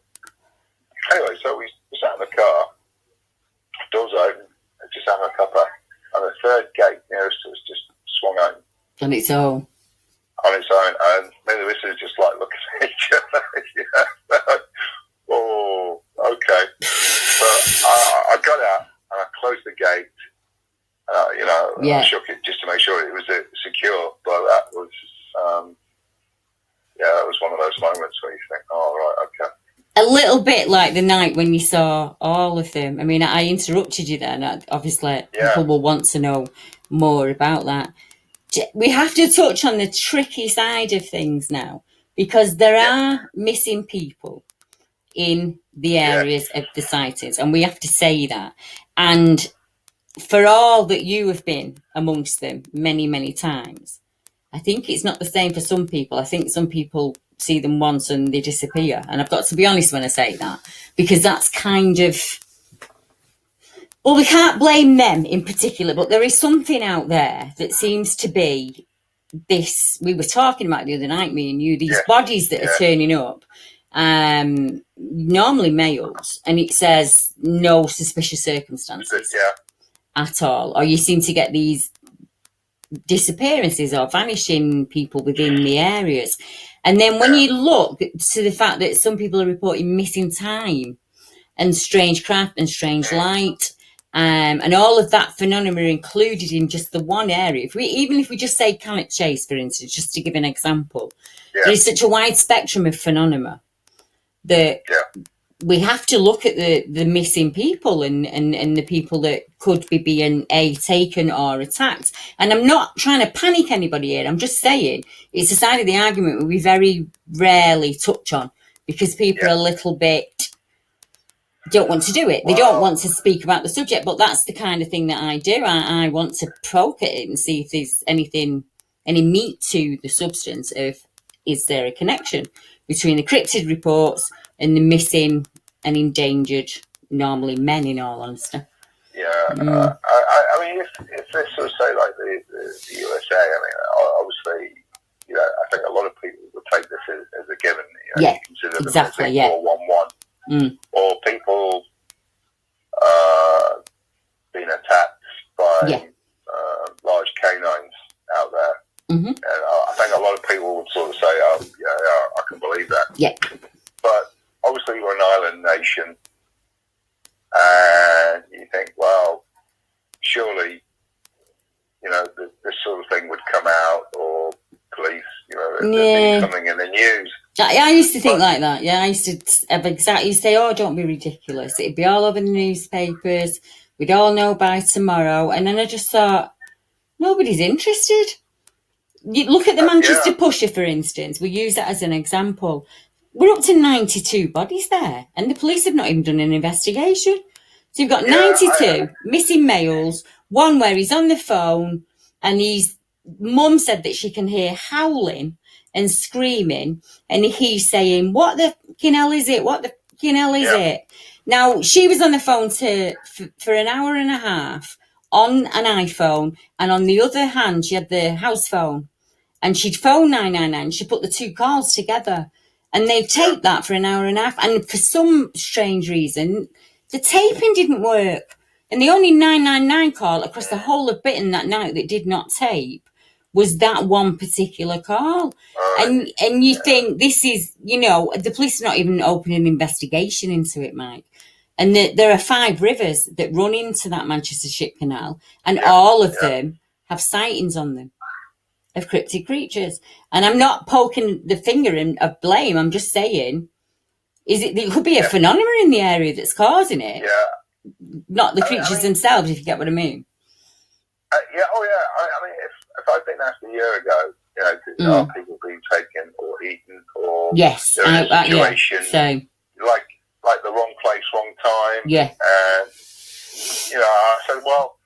Anyway, so we sat in the car, doors open, just having a cuppa, and the 3rd gate nearest to us just swung open. On its own. And me and the missus just like looking at each other. Oh, okay. So I got out and I closed the gate. I shook it just to make sure it was secure. But that was, that was one of those moments where you think, oh, right, okay. A little bit like the night when you saw all of them. I mean, I interrupted you then. Obviously, people will want to know more about that. We have to touch on the tricky side of things now, because there are missing people in the areas of the sightings, and we have to say that. And for all that you have been amongst them many, many times, I think it's not the same for some people. I think some people see them once and they disappear. And I've got to be honest when I say that, because that's kind of... Well, we can't blame them in particular, but there is something out there that seems to be this. We were talking about the other night, me and you, these bodies that are turning up, normally males, and it says no suspicious circumstances at all. Or you seem to get these disappearances or vanishing people within the areas. And then when you look to the fact that some people are reporting missing time, and strange craft and strange light. And all of that phenomena are included in just the one area. Even if we just say Cannock Chase, for instance, just to give an example, there is such a wide spectrum of phenomena that we have to look at the missing people and the people that could be being taken or attacked. And I'm not trying to panic anybody here. I'm just saying it's a side of the argument we very rarely touch on because people are a little bit don't want to do it. They don't want to speak about the subject, but that's the kind of thing that I do. I want to poke at it and see if there's any meat to the substance of, is there a connection between the cryptid reports and the missing and endangered, normally men, in all honesty. Yeah, I mean, if they sort of say like the USA, I mean, obviously, you know, I think a lot of people would take this as a given. You know, yeah, consider exactly. them Yeah, 411, or people being attacked by large canines out there. Mm-hmm. And I think a lot of people would sort of say, "Oh, yeah, I can believe that." Yeah, but obviously, we're an island nation. And you think, well, surely, you know, this sort of thing would come out, or police, you know, there'd be something in the news. I used to think like that. Yeah, I used to have exactly say, "Oh, don't be ridiculous." It'd be all over the newspapers. We'd all know by tomorrow. And then I just thought, nobody's interested. You look at the Manchester Pusher, for instance. We use that as an example. We're up to 92 bodies there, and the police have not even done an investigation. So you've got 92 missing males, one where he's on the phone, and his mum said that she can hear howling and screaming, and he's saying, "What the fucking hell is it? What the fucking hell is it?" Now, she was on the phone for an hour and a half on an iPhone, and on the other hand, she had the house phone, and she'd phone 999. She put the two calls together. And they taped that for an hour and a half. And for some strange reason, the taping didn't work. And the only 999 call across the whole of Britain that night that did not tape was that one particular call. And you think this is, you know, the police are not even opening an investigation into it, Mike. And there are 5 rivers that run into that Manchester Ship Canal. And all of them have sightings on them of cryptid creatures. And I'm not poking the finger of blame. I'm just saying, it could be a phenomenon in the area that's causing it. Yeah. Not the creatures themselves, if you get what I mean. I mean, if I'd been asked a year ago, you know, are people being taken or eaten or situation, so like the wrong place, wrong time. Yeah. And, you know, I said, well,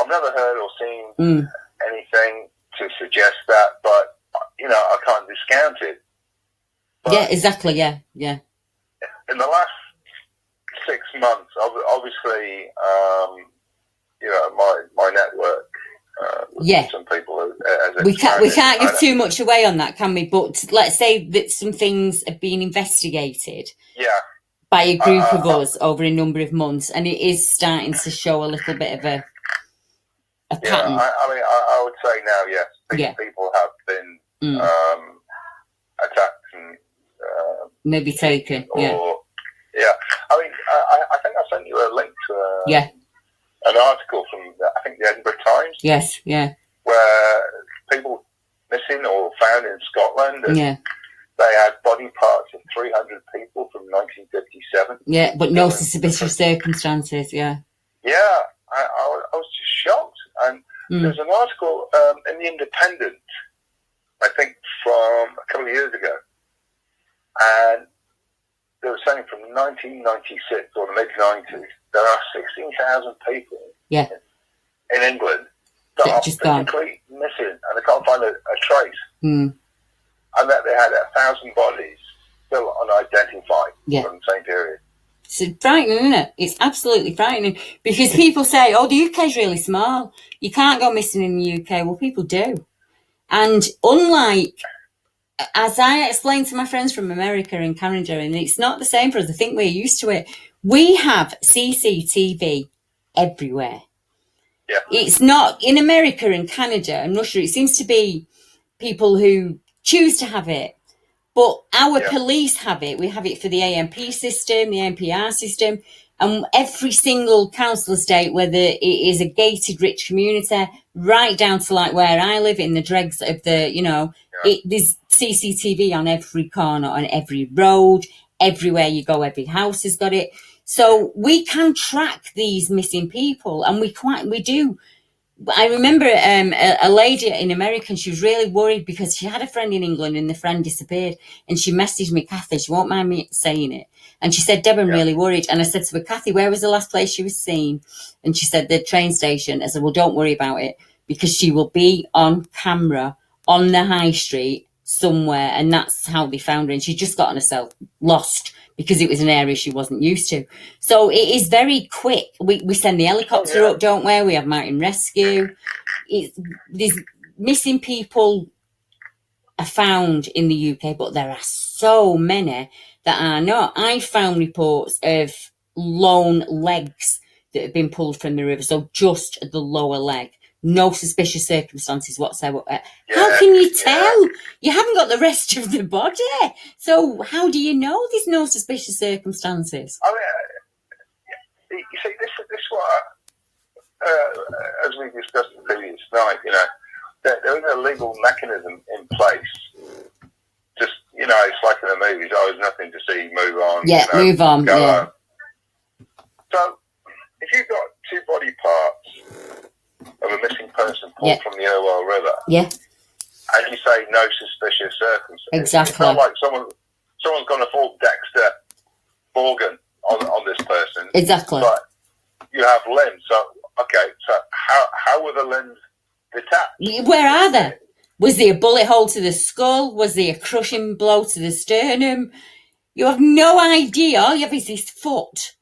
I've never heard or seen anything to suggest that, but, you know, I can't discount it. But exactly, yeah. In the last 6 months, obviously, you know, my network, some people we can't give too much away on that, can we? But let's say that some things are being investigated by a group of us over a number of months, and it is starting to show a little bit of a pattern. I mean, I would say now, yes, people have been attacked and maybe taken. I mean, I think I sent you a link to an article from I think the Edinburgh Times. Yes, where people missing or found in Scotland. And they had body parts of 300 people from 1957. Yeah, but no suspicious circumstances. Yeah. Yeah, I was just shocked. And there's an article in the Independent, I think, from a couple of years ago, and they were saying from 1996 or the mid-90s, there are 16,000 people in England that are physically missing, and they can't find a trace. And that they had 1,000 bodies still unidentified from the same period. It's frightening, isn't it? It's absolutely frightening, because people say, "Oh, the UK is really small. You can't go missing in the UK." Well, people do. And unlike, as I explained to my friends from America and Canada, and it's not the same for us, I think we're used to it. We have CCTV everywhere. Yeah. It's not in America and Canada and Russia. It seems to be people who choose to have it. But our police have it. We have it for the AMP system, the NPR system, and every single council estate, whether it is a gated rich community, right down to like where I live in the dregs of the, there's CCTV on every corner, on every road, everywhere you go, every house has got it. So we can track these missing people, and we do. I remember a lady in America, and she was really worried because she had a friend in England and the friend disappeared. And she messaged me, Kathy, she won't mind me saying it. And she said, Deborah, I'm really worried. And I said to her, Kathy, where was the last place she was seen? And she said, the train station. I said, well, don't worry about it, because she will be on camera on the high street somewhere. And that's how they found her. And she just gotten herself lost because it was an area she wasn't used to. So it is very quick. We send the helicopter up, don't we? We have mountain rescue. These missing people are found in the UK, but there are so many that are not. I found reports of lone legs that have been pulled from the river, so just the lower leg. No suspicious circumstances whatsoever. How can you tell? You haven't got the rest of the body. So how do you know there's no suspicious circumstances? I mean, you see, this is what, as we discussed the previous night, there is a legal mechanism in place. Just, it's like in the movies, there's nothing to see, move on. Yeah, move on, go on. So, if you've got two body parts of a missing person pulled from the Irwell River, and you say no suspicious circumstances, exactly. It's not like someone's gone to full Dexter Morgan on this person. Exactly. But you have limbs. So, how were the limbs detached? Where are they? Was there a bullet hole to the skull? Was there a crushing blow to the sternum? You have no idea. All you have is this foot.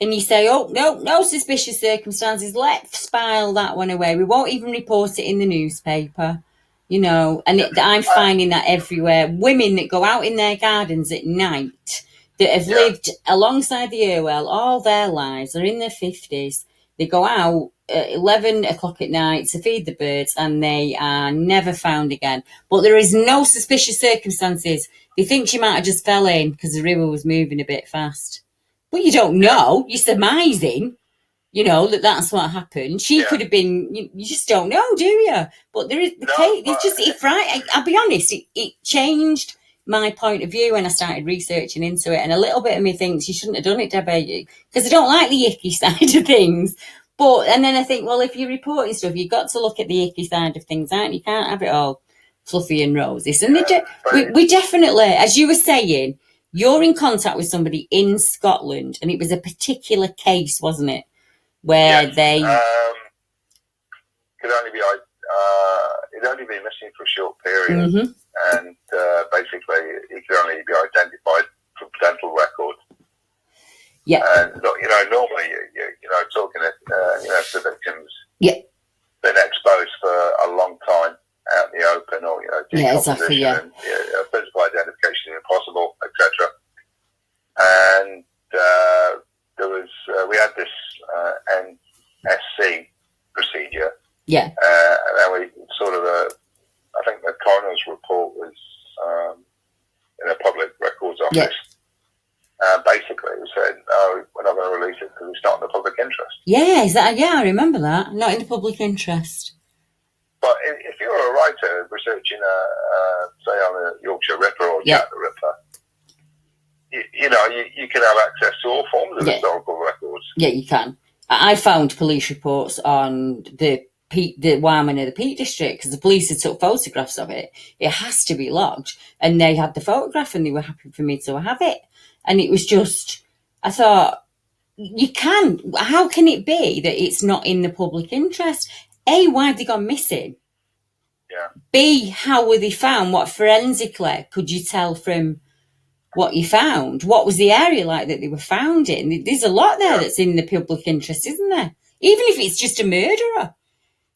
And you say, oh, no suspicious circumstances. Let's file that one away. We won't even report it in the newspaper. I'm finding that everywhere. Women that go out in their gardens at night that have lived alongside the Irwell all their lives, are in their 50s. They go out at 11 o'clock at night to feed the birds, and they are never found again. But there is no suspicious circumstances. They think she might have just fell in because the river was moving a bit fast. But you don't know. You're surmising, that's what happened. She could have been. You just don't know, do you? But there is the case. It's just right. I'll be honest. It changed my point of view when I started researching into it, and a little bit of me thinks you shouldn't have done it, Debbie, because I don't like the icky side of things. And then I think, well, if you're reporting stuff, you've got to look at the icky side of things, aren't you? You can't have it all fluffy and rosy. And we definitely, as you were saying, you're in contact with somebody in Scotland, and it was a particular case, wasn't it? Where they could only be it'd only been missing for a short period, and basically it could only be identified from dental records. Yeah, and normally talking to victims, been exposed for a long time out in the open, or decomposition, and physical identification impossible, etc. And there was we had this NSC procedure, and then we sort of I think the coroner's report was in a public records office. Basically, we said, no, we're not going to release it because it's not in the public interest. I remember that. Not in the public interest. But if you're a writer researching, say, on a Yorkshire Ripper or Jack the Ripper, you can have access to all forms of historical records. Yeah, you can. I found police reports on the Wyman of the Peak District because the police had took photographs of it. It has to be logged. And they had the photograph and they were happy for me to have it. And it was just, I thought, how can it be that it's not in the public interest? A, why have they gone missing? Yeah. B, how were they found? What forensically could you tell from what you found? What was the area like that they were found in? There's a lot there that's in the public interest, isn't there? Even if it's just a murderer.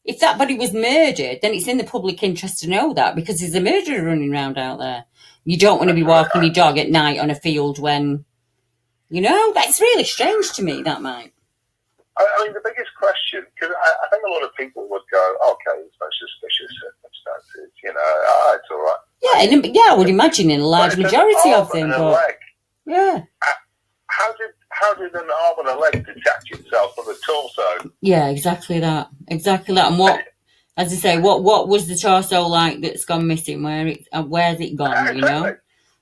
If that body was murdered, then it's in the public interest to know that because there's a murderer running around out there. You don't want to be walking your dog at night on a field when, that's really strange to me, that might. I mean, the biggest question, because I think a lot of people would go, okay, it's no suspicious circumstances, it's all right. Yeah, I would imagine in a large majority of them. But yeah, how did an arm and a leg detach itself from the torso? Yeah, exactly that. And what, as I say, what was the torso like that's gone missing? Where's it gone? Exactly. You know.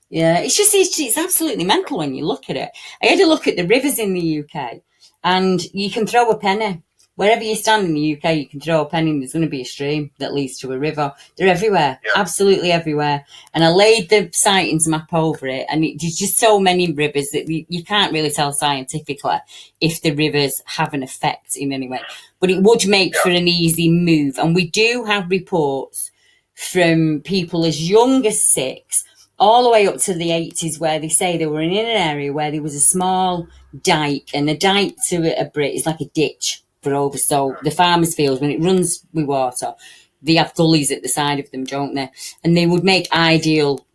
Yeah, it's absolutely mental when you look at it. I had a look at the rivers in the UK, and you can throw a penny. Wherever you stand in the UK, you can throw a penny and there's going to be a stream that leads to a river. They're everywhere, absolutely everywhere. And I laid the sightings map over it, and there's just so many rivers that you can't really tell scientifically if the rivers have an effect in any way. But it would make for an easy move. And we do have reports from people as young as 6 all the way up to the 80s where they say they were in an area where there was a small dike, and a dike to a Brit is like a ditch for over. So the farmers' fields, when it runs with water, they have gullies at the side of them, don't they? And they would make ideal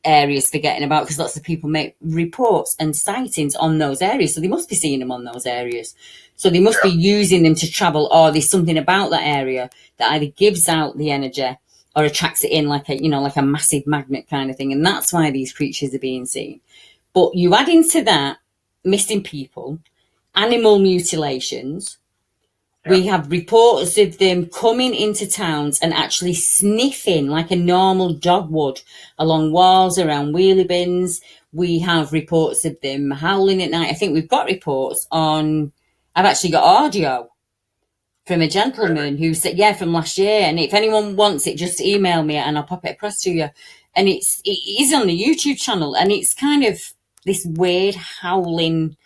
areas for getting about, because lots of people make reports and sightings on those areas. So they must be seeing them on those areas. So they must be using them to travel, or there's something about that area that either gives out the energy or attracts it in like a massive magnet kind of thing. And that's why these creatures are being seen. But you add into that missing people, animal mutilations. We have reports of them coming into towns and actually sniffing like a normal dog would along walls, around wheelie bins. We have reports of them howling at night. I think we've got reports on, I've actually got audio from a gentleman who said, from last year. And if anyone wants it, just email me and I'll pop it across to you. And it is on the YouTube channel, and it's kind of this weird howling,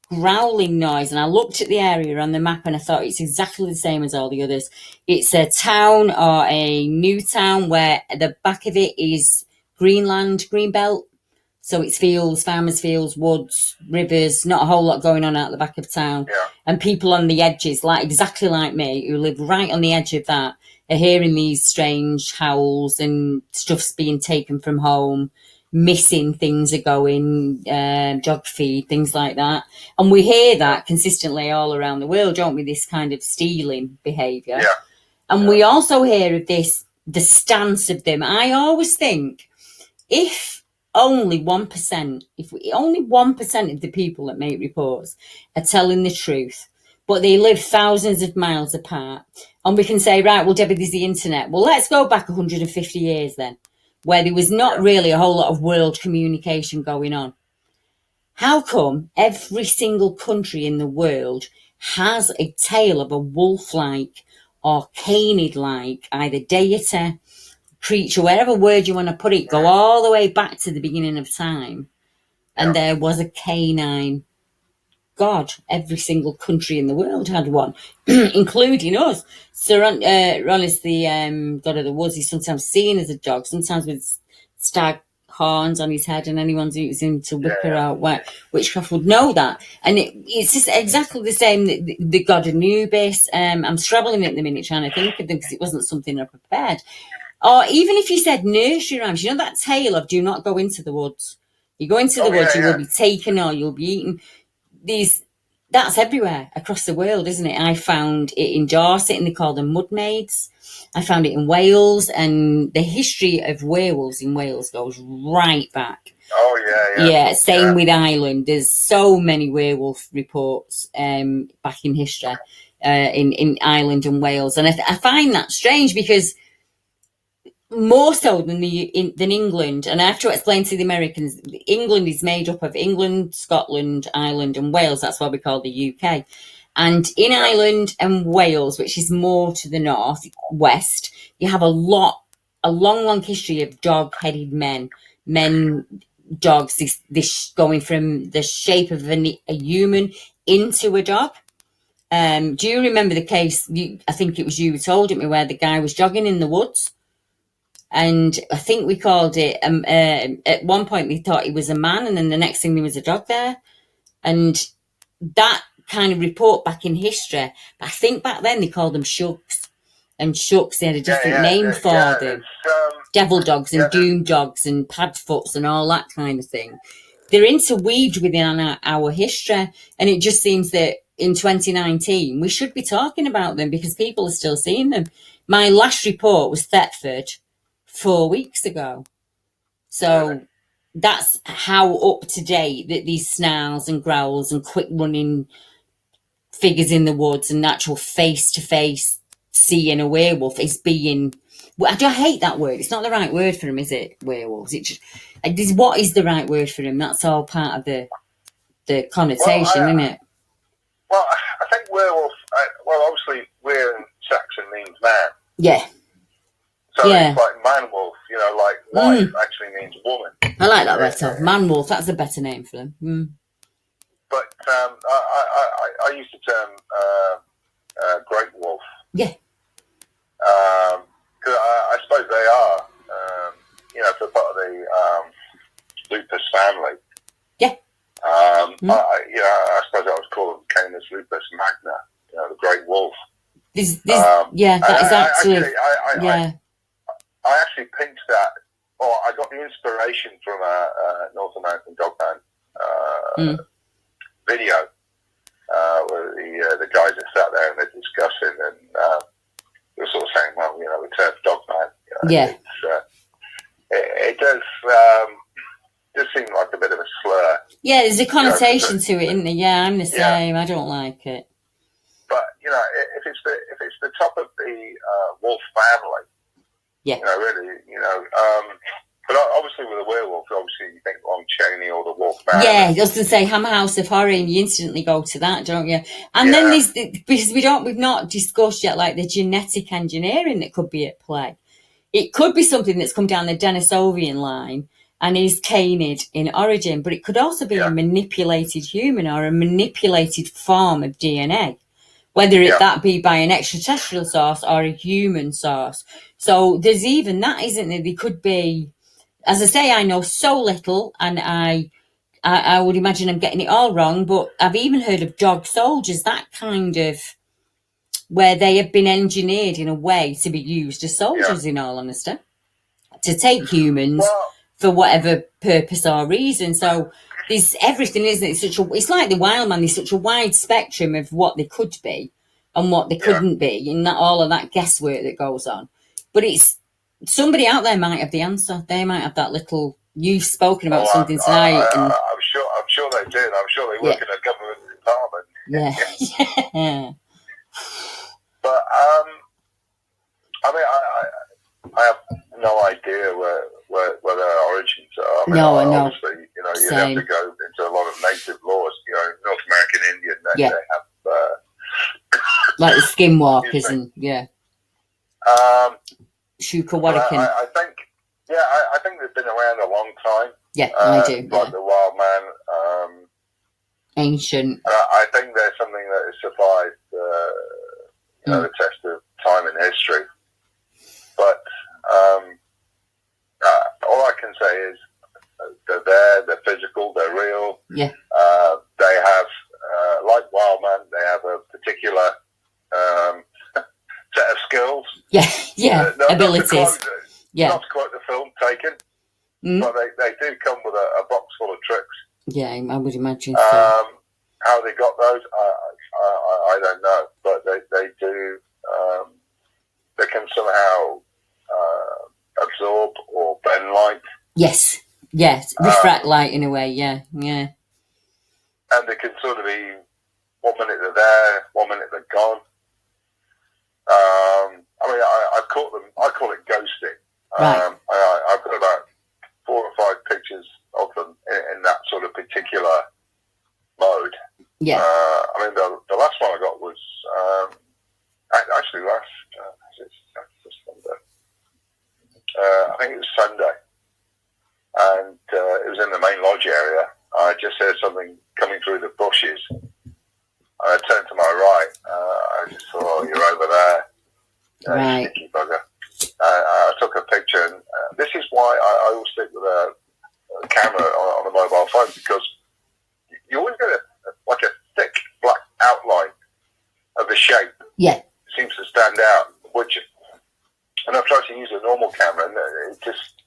growling noise. And I looked at the area on the map and I thought it's exactly the same as all the others. It's a town or a new town where the back of it is Greenland, Greenbelt. So it's fields, farmers' fields, woods, rivers, not a whole lot going on out the back of town. And people on the edges, exactly like me, who live right on the edge of that, are hearing these strange howls, and stuff's being taken from home, missing things are going, dog feed, things like that. And we hear that consistently all around the world, don't we, this kind of stealing behaviour. And we also hear of this, the stance of them. I always think, if only 1%, only 1% of the people that make reports are telling the truth, but they live thousands of miles apart, and we can say, right, well, Debbie, there's the internet. Well, let's go back 150 years then, where there was not really a whole lot of world communication going on. How come every single country in the world has a tale of a wolf-like or canid-like, either deity, creature, whatever word you want to put it, go all the way back to the beginning of time, and there was a canine god? Every single country in the world had one, including us. So Ron is the god of the woods. He's sometimes seen as a dog, sometimes with stag horns on his head, and anyone who's using to whip her out witchcraft would know that. And it's just exactly the same. The god Anubis. I'm struggling at the minute trying to think of them because it wasn't something I prepared. Or even if you said nursery rhymes, you know that tale of do not go into the woods. You go into the woods, you will be taken or you'll be eaten. That's everywhere across the world, isn't it? I found it in Dorset, and they call them mud maids. I found it in Wales, and the history of werewolves in Wales goes right back. Same with Ireland. There's so many werewolf reports back in history in Ireland and Wales, and I find that strange because more so than England, and I have to explain to the Americans, England is made up of England, Scotland, Ireland and Wales. That's why we call the UK. And in Ireland and Wales, which is more to the north west, you have a long history of dog-headed men, dogs, this going from the shape of a human into a dog. Do you remember the case, I think it was you who told it me, where the guy was jogging in the woods? And I think we called it, at one point we thought he was a man, and then the next thing there was a dog there. And that kind of report back in history, but I think back then they called them shucks. And shucks, they had a different name for them. Devil dogs and doom dogs and padfoots and all that kind of thing. They're interweaved within our history. And it just seems that in 2019, we should be talking about them because people are still seeing them. My last report was Thetford 4 weeks ago. So that's how up to date that these snarls and growls and quick running figures in the woods and actual face to face seeing a werewolf is being. I hate that word. It's not the right word for them, is it? Werewolves. What is the right word for them? That's all part of the connotation, isn't it? Well, I think werewolf. Obviously, wer in Saxon means man. Yeah. So it's like man-wolf, like wife actually means woman. I like that better. Man-wolf, that's a better name for them. But I use the term great wolf. Yeah. Because I suppose they are, for part of the lupus family. Yeah. I suppose I would call them Canis lupus magna, the great wolf. That is actually. I actually pinched that, or I got the inspiration from a North American dogman video where the guys that sat there and they're discussing, and they were sort of saying, well, the term dogman, it does seem like a bit of a slur. Yeah, there's a connotation to it, isn't there? Yeah, I'm the same. I don't like it. But if it's the top of the wolf family. Yeah. Really, but obviously with a werewolf, obviously you think Long Chaney or the Wolf Man. Yeah, I was going to say Hammer House of Horror, and you instantly go to that, don't you? And then there's because we've not discussed yet, like the genetic engineering that could be at play. It could be something that's come down the Denisovian line and is canid in origin, but it could also be a manipulated human or a manipulated form of DNA. Whether that be by an extraterrestrial source or a human source. So there's even that, isn't there? There could be, as I say, I know so little, and I would imagine I'm getting it all wrong, but I've even heard of dog soldiers, that kind of, where they have been engineered in a way to be used as soldiers, in all honesty, to take humans for whatever purpose or reason. So there's everything, isn't it? It's like the wild man. There's such a wide spectrum of what they could be and what they couldn't be, and that all of that guesswork that goes on. But it's somebody out there might have the answer. They might have that little. You've spoken about something tonight. I'm sure they did. I'm sure they work in a government department. Yeah. But I have no idea where their origins are. I know. Obviously, you have to go into a lot of native laws. North American Indian, they have like the skinwalkers and Shuka-Wadikin. I think they've been around a long time. Yeah, I do. Like the wild man. Ancient. I think there's something that has survived the test of time and history. But all I can say is they're there, they're physical, they're real. Yeah. They have, like wild man, they have a particular set of skills. Yeah, abilities. Not to quote the film Taken, but they do come with a box full of tricks. Yeah, I would imagine so. How they got those, I don't know, but they do. They can somehow absorb or bend light. Yes, refract light in a way. Yeah. And they can sort of be 1 minute they're there, 1 minute they're gone. I call it ghosting. Right. I've got about 4 or 5 pictures of them in that sort of particular mode. Yeah. The last one I got was actually I think it was Sunday, and it was in the main lodge area. I just heard something coming through the bushes. I turned to my right. I just thought, oh, you're over there. Right. Sneaky bugger. I took a picture, and this is why I always stick with a camera on a mobile phone, because you always get a thick black outline of the shape. Yeah. It seems to stand out, and I've tried to use a normal camera, and it just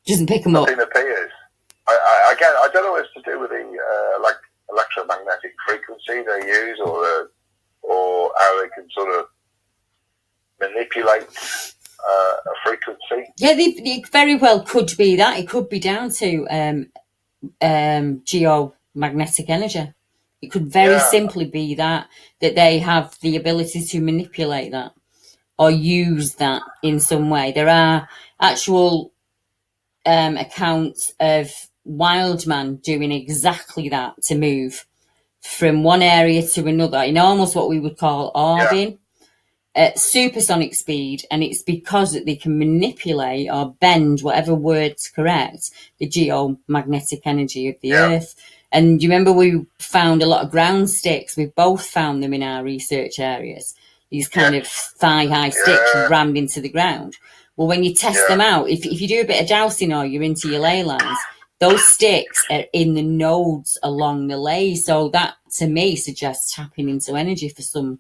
doesn't pick them up. Nothing appears. I don't know what it's to do with the electromagnetic frequency they use, or how they can sort of manipulate a frequency. Yeah, they very well could be that. It could be down to geomagnetic energy. It could very simply be that they have the ability to manipulate that or use that in some way. There are actual accounts of wild man doing exactly that, to move from one area to another in almost what we would call orbing at supersonic speed, and it's because that they can manipulate or bend, whatever word's correct, the geomagnetic energy of the earth. And you remember we found a lot of ground sticks. We've both found them in our research areas, these kind of thigh-high sticks rammed into the ground. Well, when you test them out, if you do a bit of dowsing or you're into your ley lines, those sticks are in the nodes along the ley. So that, to me, suggests tapping into energy for some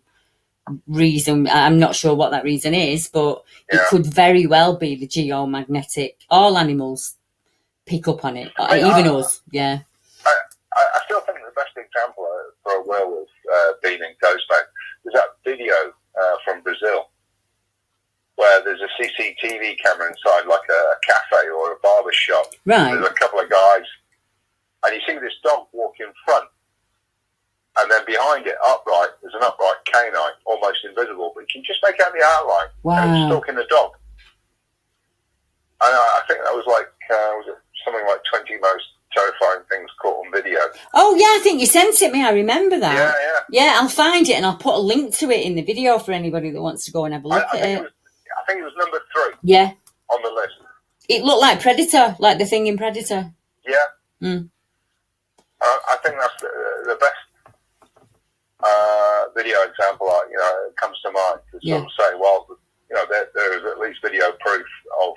reason. I'm not sure what that reason is, but it could very well be the geomagnetic. All animals pick up on it, even us. Yeah. I still think the best example for a werewolf being in Ghostbed is that video from Brazil, where there's a CCTV camera inside, like a cafe or a barber shop. Right. There's a couple of guys, and you see this dog walk in front, and then behind it, upright, there's an upright canine, almost invisible, but you can just make out the outline. Wow. And it's stalking the dog. And I think that was like, was it something like 20 most terrifying things caught on video. Oh, yeah, I think you sent it me. I remember that. Yeah, yeah. Yeah, I'll find it and I'll put a link to it in the video for anybody that wants to go and have a look at it. I think it was number 3. Yeah. On the list. It looked like Predator, like the thing in Predator. Yeah. Mm. I think that's the best video example, comes to mind to sort of say, well, there is at least video proof of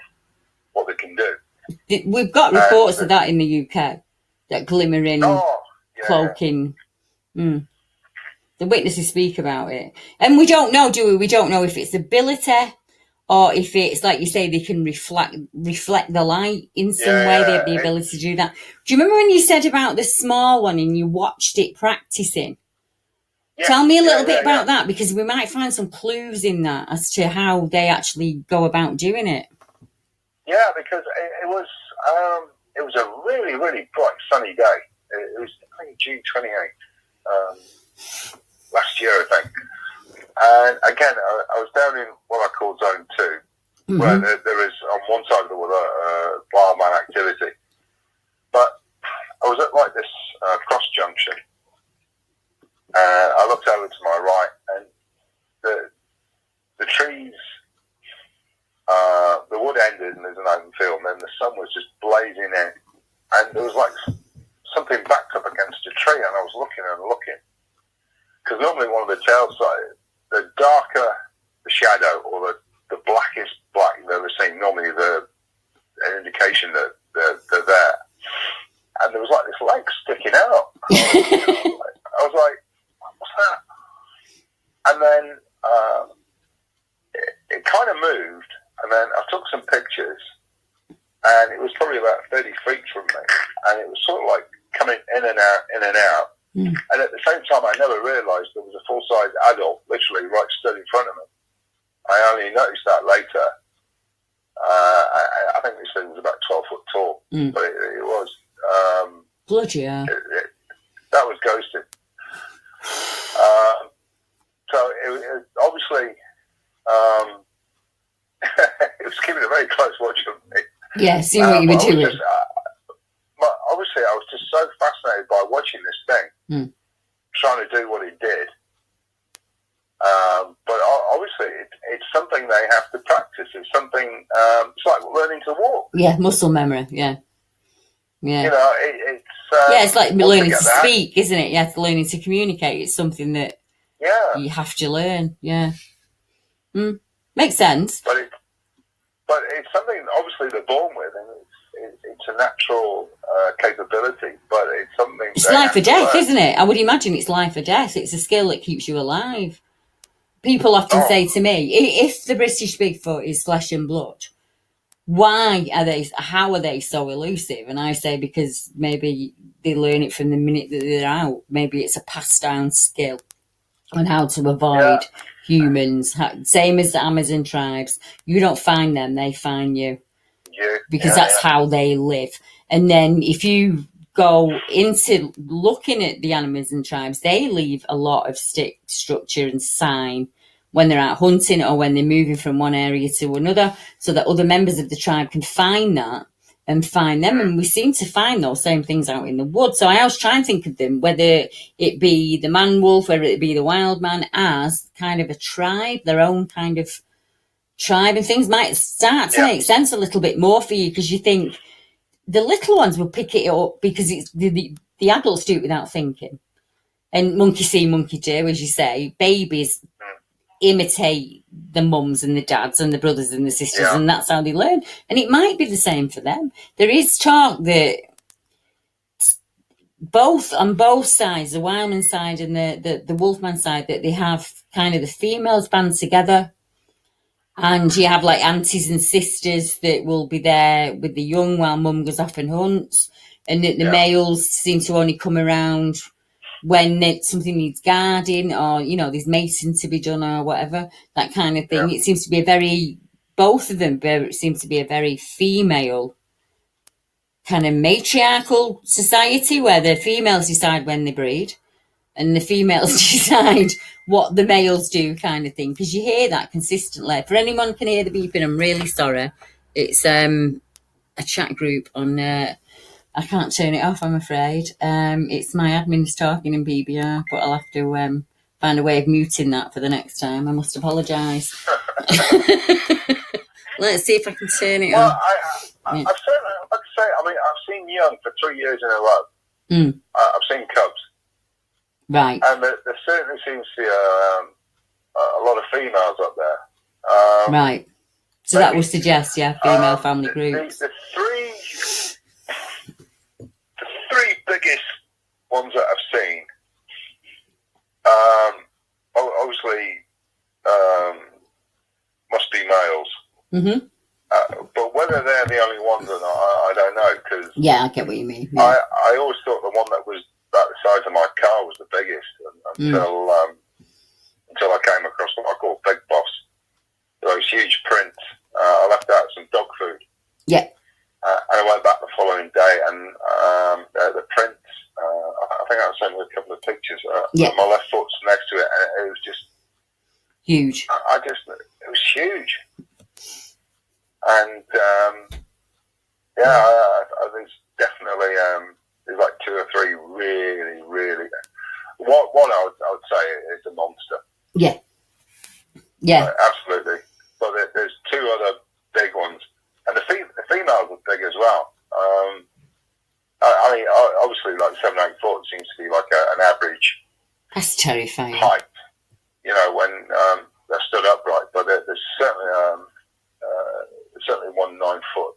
what they can do. We've got reports of that in the UK, that glimmering, cloaking. Yeah. Mm. The witnesses speak about it. And we don't know, do we? We don't know if it's ability or if it's, like you say, they can reflect the light in some way. They have the ability to do that. Do you remember when you said about the small one and you watched it practicing? Yeah, tell me a little bit about that, because we might find some clues in that as to how they actually go about doing it. Yeah, because it was a really, really bright, sunny day. It was, I think, June 28th, last year, I think. And again, I was down in what I call Zone 2, where there is, on one side of the water, wildman activity. But I was at, like, this cross junction. I looked over to my right, and the trees, the wood ended, and there's an open field, and then the sun was just blazing in, and there was like something backed up against a tree, and I was looking and looking, because normally one of the tails, the darker the shadow or the blackest black you've ever seen, normally an indication that they're there, and there was like this leg sticking out. I was like, what's that? And then it kind of moved, and then I took some pictures, and it was probably about 30 feet from me, and it was sort of like coming in and out, in and out. And at the same time, I never realised there was a full-size adult literally right stood in front of me. I only noticed that later. I think this thing was about 12 foot tall, but it was. Bloody hell. That was ghosted. So it obviously, it was keeping a very close watch on me. Yeah, see what you were doing. Obviously, I was just so fascinated by watching this thing, trying to do what it did. But obviously, it's something they have to practice. It's something, it's like learning to walk. Yeah, muscle memory, yeah. You know, it's... it's like learning to speak, isn't it? You have to learn to communicate. It's something that you have to learn, Makes sense. But it's something, obviously, they're born with, and it's a natural capability, but it's something... It's life or death, isn't it? I would imagine it's life or death. It's a skill that keeps you alive. People often say to me, if the British Bigfoot is flesh and blood, how are they so elusive? And I say, because maybe they learn it from the minute that they're out. Maybe it's a passed down skill. on how to avoid humans. Same as the Amazon tribes. You don't find them, they find you. Because that's how they live. And then if you go into looking at the Amazon tribes, they leave a lot of stick, structure and sign when they're out hunting or when they're moving from one area to another, so that other members of the tribe can find that and find them. And we seem to find those same things out in the woods. So I always try and think of them, whether it be the man wolf, whether it be the wild man, as kind of a tribe, their own kind of tribe, and things might start to make sense a little bit more for you, because you think the little ones will pick it up because it's the adults do it without thinking. And monkey see, monkey do, as you say. Babies imitate the mums and the dads and the brothers and the sisters, and that's how they learn. And it might be the same for them. There is talk that on both sides, the wildman side and the wolfman side, that they have kind of the females band together, and you have like aunties and sisters that will be there with the young while mum goes off and hunts, and the males seem to only come around when something needs guarding, or there's mating to be done or whatever, that kind of thing. It seems to be both of them seems to be a very female kind of matriarchal society, where the females decide when they breed and the females decide what the males do, kind of thing. Because you hear that consistently. For anyone can hear the beeping, I'm really sorry. It's a chat group on I can't turn it off, I'm afraid. It's my admin's talking in BBR, but I'll have to find a way of muting that for the next time. I must apologise. Let's see if I can turn it off. I've certainly, like I say, I've seen young for 3 years in a row. I've seen cubs. Right. And there certainly seems to be a lot of females up there. Right. So that would suggest, female family groups. The three biggest ones that I've seen, obviously, must be males. Mm-hmm. But whether they're the only ones or not, I don't know. Cause I get what you mean. Yeah. I always thought the one that was about the size of my car was the biggest until I came across what I call Big Boss. Those huge prints. I left out some dog food. Yeah. And I went back the following day, and the prints, I think I sent you a couple of pictures. My left foot's next to it, and it was just huge. It was huge. And, there's definitely, there's like 2 or 3 really, really, one I would say is a monster. Yeah. Yeah. Absolutely. But there's 2 other big ones. And the females are big as well. Obviously, like 7, 8 foot seems to be like an average. That's terrifying. Height, when they're stood upright. But there's certainly one 9 foot.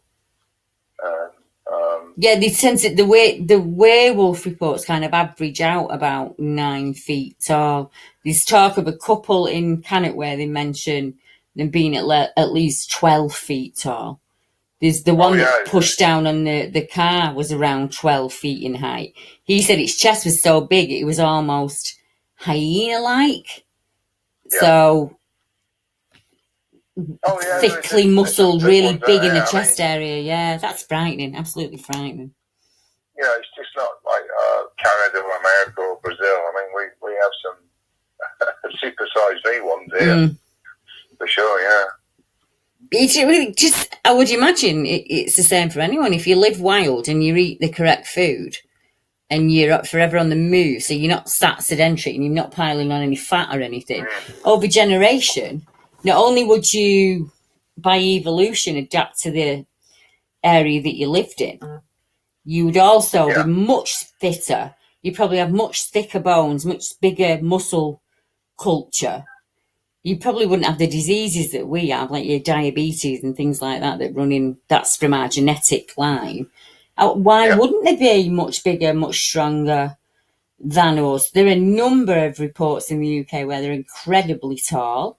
They tend to, the werewolf reports kind of average out about 9 feet tall. There's talk of a couple in Cannock where they mention them being at least 12 feet tall. There's the one that pushed down on the car was around 12 feet in height. He said its chest was so big it was almost hyena-like. Yeah. So thickly muscled, really big in the chest area. Yeah, that's frightening. Absolutely frightening. It's just not like Canada or America or Brazil. We have some super-sized V ones here. For sure, yeah. It's really just, I would imagine it's the same for anyone. If you live wild and you eat the correct food and you're forever on the move, so you're not sat sedentary and you're not piling on any fat or anything, over generation, not only would you, by evolution, adapt to the area that you lived in, you would also be much fitter. You probably have much thicker bones, much bigger muscle culture. You probably wouldn't have the diseases that we have, like your diabetes and things like that run in, that's from our genetic line. Why wouldn't they be much bigger, much stronger than us? There are a number of reports in the UK where they're incredibly tall.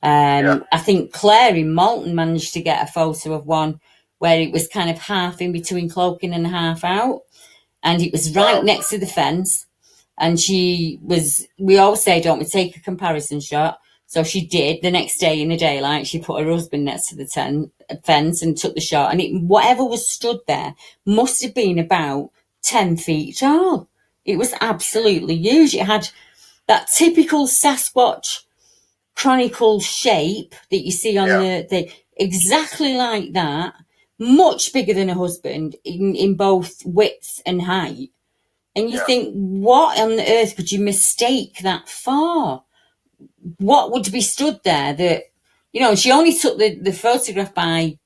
I think Claire in Malton managed to get a photo of one where it was kind of half in between cloaking and half out. And it was right next to the fence. And we always say, don't we take a comparison shot? So she did. The next day in the daylight, she put her husband next to the fence and took the shot. And whatever was stood there must have been about 10 feet tall. It was absolutely huge. It had that typical Sasquatch chronicle shape that you see on the exactly like that, much bigger than her husband in both width and height. And you think, what on earth could you mistake that for? What would be stood there that, she only took the photograph by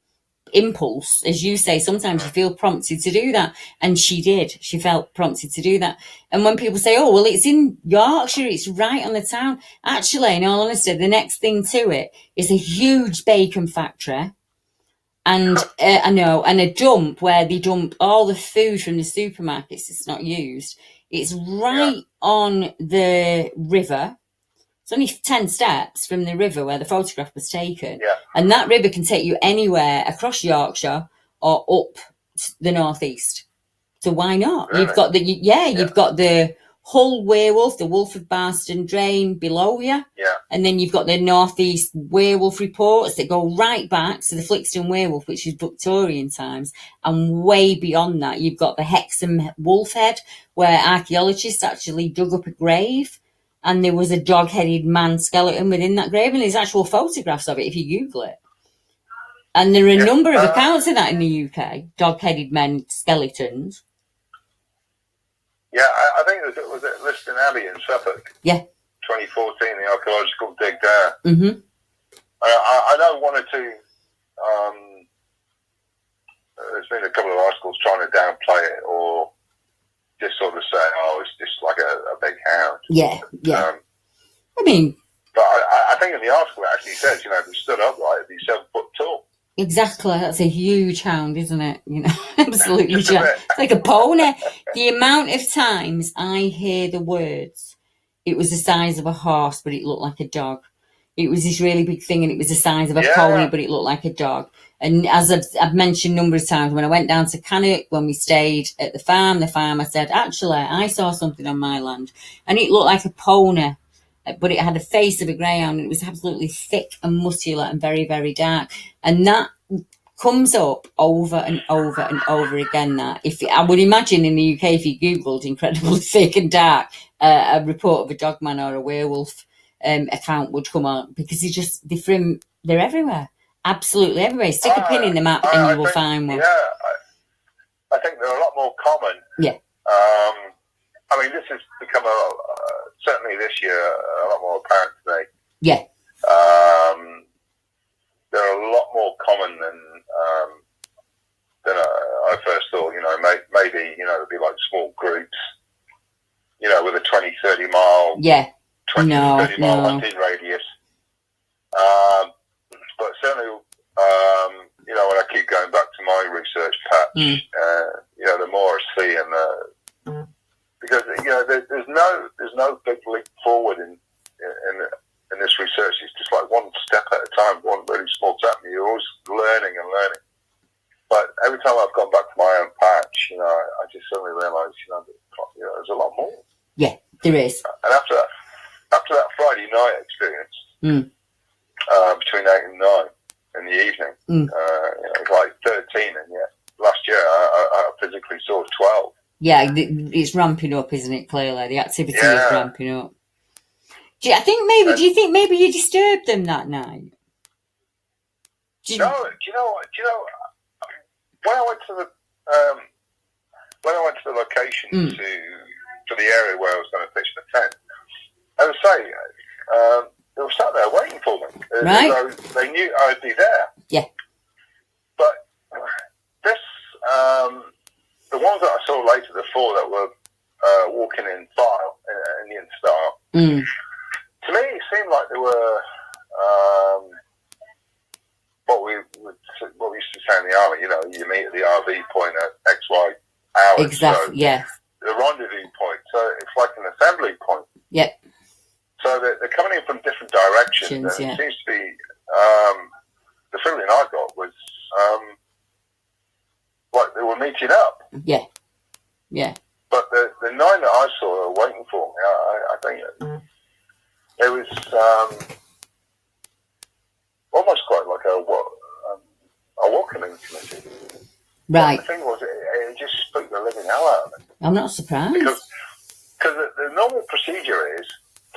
impulse, as you say. Sometimes you feel prompted to do that, and she did. She felt prompted to do that. And when people say, oh well, it's in Yorkshire, it's right on the town, actually, in all honesty, the next thing to it is a huge bacon factory, and I know, and a dump where they dump all the food from the supermarkets it's not used. It's right on the river. It's only 10 steps from the river where the photograph was taken. Yeah. And that river can take you anywhere across Yorkshire or up the northeast. So why not? Really? You've got you've got the Hull werewolf, the Wolf of Barston drain below you. Yeah. And then you've got the northeast werewolf reports that go right back to the Flixton werewolf, which is Victorian times. And way beyond that, you've got the Hexham wolf head, where archaeologists actually dug up a grave. And there was a dog-headed man skeleton within that grave, and there's actual photographs of it if you Google it. And there are a number of accounts of that in the UK, dog-headed men skeletons. Yeah, I think it was at Liston Abbey in Suffolk. Yeah. 2014, the archaeological dig there. Mm-hmm. I know one or two, there's been a couple of articles trying to downplay it or just sort of say, oh, it's just like a big hound. Yeah. I mean... But I think in the article it actually says, if it stood upright, it'd be 7 foot tall. Exactly. That's a huge hound, isn't it? Absolutely. It's like a pony. The amount of times I hear the words, it was the size of a horse, but it looked like a dog. It was this really big thing, and it was the size of a pony, but it looked like a dog. And as I've mentioned a number of times, when I went down to Cannock, when we stayed at the farm, I said, actually, I saw something on my land, and it looked like a pony, but it had the face of a greyhound, and it was absolutely thick and muscular and very, very dark. And that comes up over and over and over again. That I would imagine in the UK, if you Googled incredibly thick and dark, a report of a dogman or a werewolf account would come on, because they're everywhere, absolutely everywhere. Stick a pin in the map and you will find one. Yeah, I think they're a lot more common. Yeah. I mean, this has become certainly this year a lot more apparent to me. Yeah. They're a lot more common than I first thought. Maybe it'd be like small groups. With a 20, 30 mile. Yeah. 20 to 30 mile hunting radius. But certainly, when I keep going back to my research patch, the more I see because there's no big leap forward in this research. It's just like one step at a time, one really small step. You're always learning and learning. But every time I've gone back to my own patch, I just suddenly realise, there's a lot more. Yeah, there is. And after that Friday night experience, between 8 and 9 in the evening, it's like 13, and yet last year I physically saw 12. Yeah, it's ramping up, isn't it? Clearly, the activity is ramping up. Do you think maybe you disturbed them that night? Do you know what? When I went to the location to the area where I was going to pitch the tent, as I say, they were sat there waiting for me. Right. They knew I'd be there. Yeah. But this, the ones that I saw later, the 4 that were walking in file, Indian style, to me it seemed like they were what we used to say in the army. You meet at the RV point at XY hours. Exactly. So yeah. The rendezvous point. So it's like an assembly point. Yep. So they're coming in from different directions. And Yeah. it seems to be the feeling I got was like they were meeting up. Yeah. Yeah. But the 9 that I saw were waiting for almost quite like a welcoming committee. Right. But the thing was, it just spooked the living hell out of me. I'm not surprised. Because the normal procedure is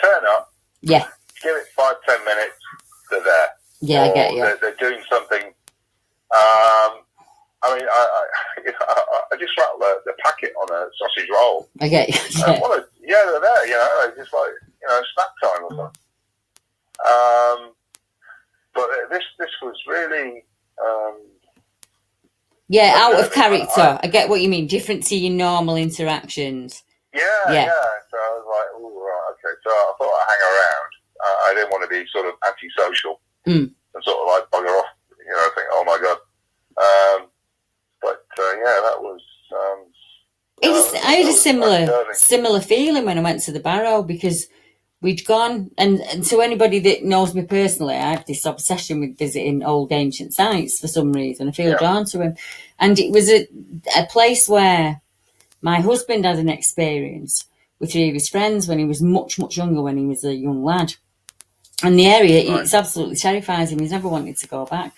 turn up, yeah, give it 5-10 minutes, they're there. Yeah, I get you. They're doing something. I mean, I just rattle the packet on a sausage roll. I get you. Yeah, they're there, it's just like, snack time or something. But this was really... out of character. I get what you mean. Different to your normal interactions. Yeah. So I was like, oh, right, okay. So I thought I'd hang around. I didn't want to be sort of antisocial and sort of like bugger off, think, oh my God. That was... I had a similar feeling when I went to the Barrow, because we'd gone, and to anybody that knows me personally, I have this obsession with visiting old ancient sites for some reason. I feel drawn to them. And it was a place where my husband had an experience with 3 of his friends when he was much, much younger, when he was a young lad. And the area, it's absolutely terrifies him. He's never wanted to go back.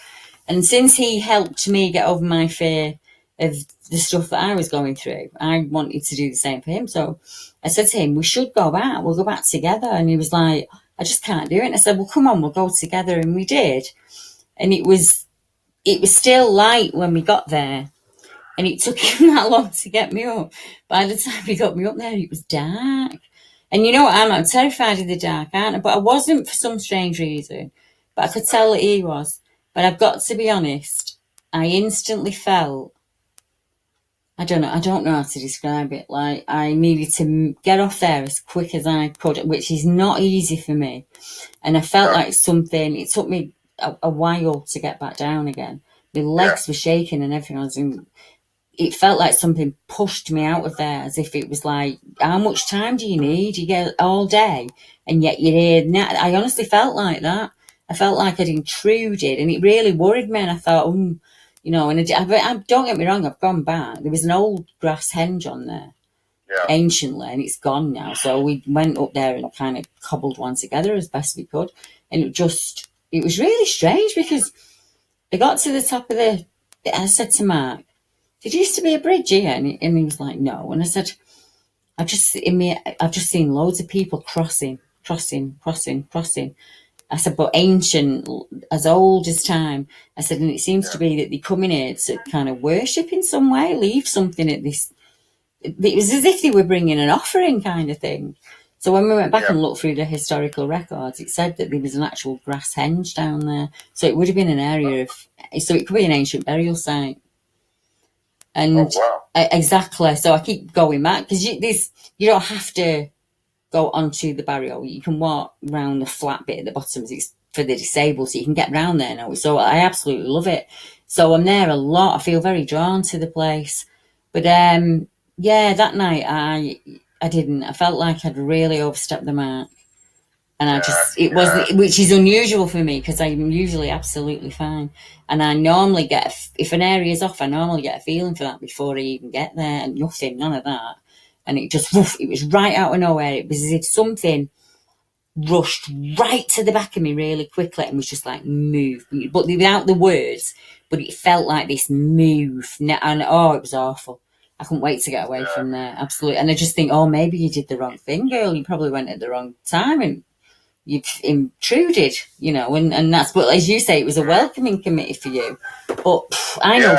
And since he helped me get over my fear of the stuff that I was going through, I wanted to do the same for him. So I said to him, we should go back. We'll go back together. And he was like, I just can't do it. And I said, well, come on, we'll go together. And we did. And it was still light when we got there. And it took him that long to get me up. By the time he got me up there, it was dark. And you know what? I'm terrified of the dark, aren't I? But I wasn't for some strange reason. But I could tell that he was. But I've got to be honest, I instantly felt, I don't know how to describe it. Like, I needed to get off there as quick as I could, which is not easy for me. And I felt like something, it took me a while to get back down again. My legs were shaking and everything. It felt like something pushed me out of there, as if it was like, how much time do you need? You get all day, and yet you're here. I honestly felt like that. I felt like I'd intruded, and it really worried me. And I thought, and I don't get me wrong, I've gone back. There was an old grass henge on there, anciently, and it's gone now. So we went up there and kind of cobbled one together as best we could. And it was really strange, because I got to the top of I said to Mark, there used to be a bridge here, and he was like, no. And I said, I've just seen loads of people crossing. I said, but ancient, as old as time. I said, and it seems to be that they come in here to kind of worship in some way, leave something at this. It was as if they were bringing an offering kind of thing. So when we went back and looked through the historical records, it said that there was an actual grass henge down there. So it would have been an area so it could be an ancient burial site. And exactly. So I keep going back, because you don't have to go onto the barrio. You can walk around the flat bit at the bottom. It's for the disabled, so you can get around there now. So I absolutely love it. So I'm there a lot. I feel very drawn to the place. But that night I didn't. I felt like I'd really overstepped the mark. And which is unusual for me, because I'm usually absolutely fine. And I normally if an area's off, I normally get a feeling for that before I even get there, and none of that. And it was right out of nowhere. It was as if something rushed right to the back of me really quickly and was just like, move. But without the words, but it felt like this move. And it was awful. I couldn't wait to get away from there. Absolutely. And I just think, maybe you did the wrong thing, girl. You probably went at the wrong time and you've intruded, and that's, but as you say, it was a welcoming committee for you. But I know,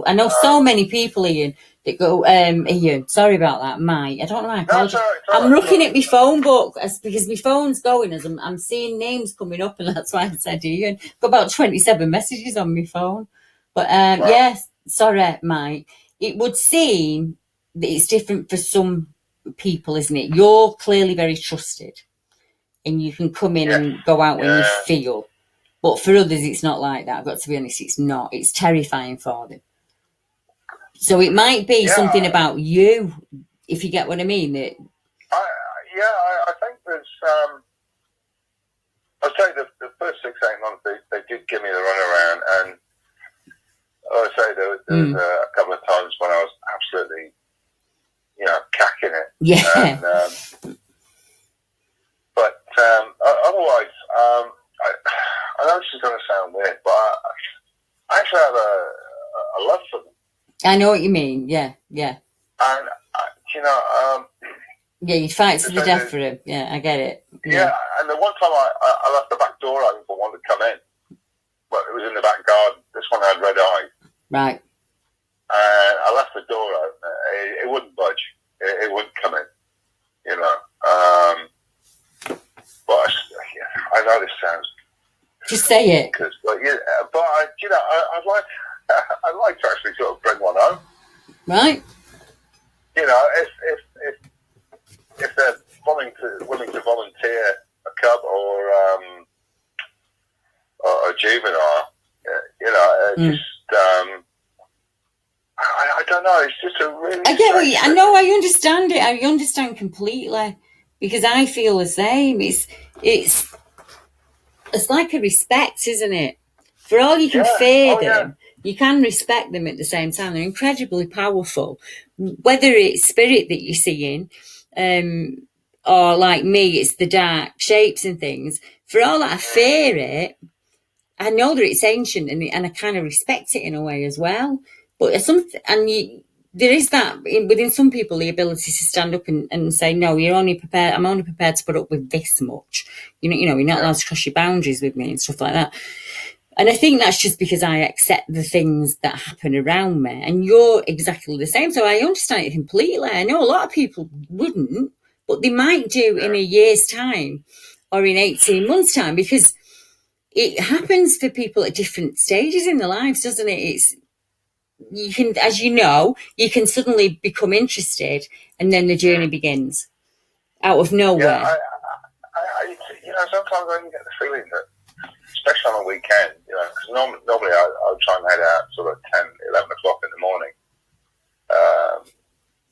I know so many people, Ian, that go, Ian, sorry about that, Mike. I don't know why I apologize. I'm looking at my phone book because my phone's going as I'm seeing names coming up, and that's why I said Ian. I've got about 27 messages on my phone. But yes, sorry, Mike. It would seem that it's different for some people, isn't it? You're clearly very trusted, and you can come in and go out when you feel. But for others, it's not like that. I've got to be honest, it's not. It's terrifying for them. So it might be something about you, if you get what I mean. I think there's... I'll tell you, the first 6-8 months, they did give me the runaround, and I say there was a couple of times when I was absolutely, cacking it. Yeah. And, but otherwise, I know this is going to sound weird, but I actually have a love for them. I know what you mean. Yeah. And yeah, you'd fight to the death for him. Yeah, I get it. Yeah, and the one time I left the back door open for one to come in, but it was in the back garden. This one had red eyes. Right. And I left the door open. It wouldn't budge. It wouldn't come in. But I know this sounds. Just say it. But I'd like to actually sort of bring one home. Right. If they're willing to volunteer a cub or a juvenile, I don't know. It's just a really. I get what I know. I understand it. I understand completely because I feel the same. It's like a respect, isn't it? For all you can fear them, you can respect them at the same time. They're incredibly powerful. Whether it's spirit that you're seeing, or like me, it's the dark shapes and things. For all that I fear it, I know that it's ancient and I kind of respect it in a way as well. But there is that within some people, the ability to stand up and say, no, I'm only prepared to put up with this much. You're not allowed to cross your boundaries with me and stuff like that. And I think that's just because I accept the things that happen around me. And you're exactly the same. So I understand it completely. I know a lot of people wouldn't, but they might do in a year's time or in 18 months' time, because it happens for people at different stages in their lives, doesn't it? You can, as you know, you can suddenly become interested and then the journey begins out of nowhere. Yeah, sometimes I can get the feeling that, especially on a weekend, because normally I'll try and head out sort of 10, 11 o'clock in the morning.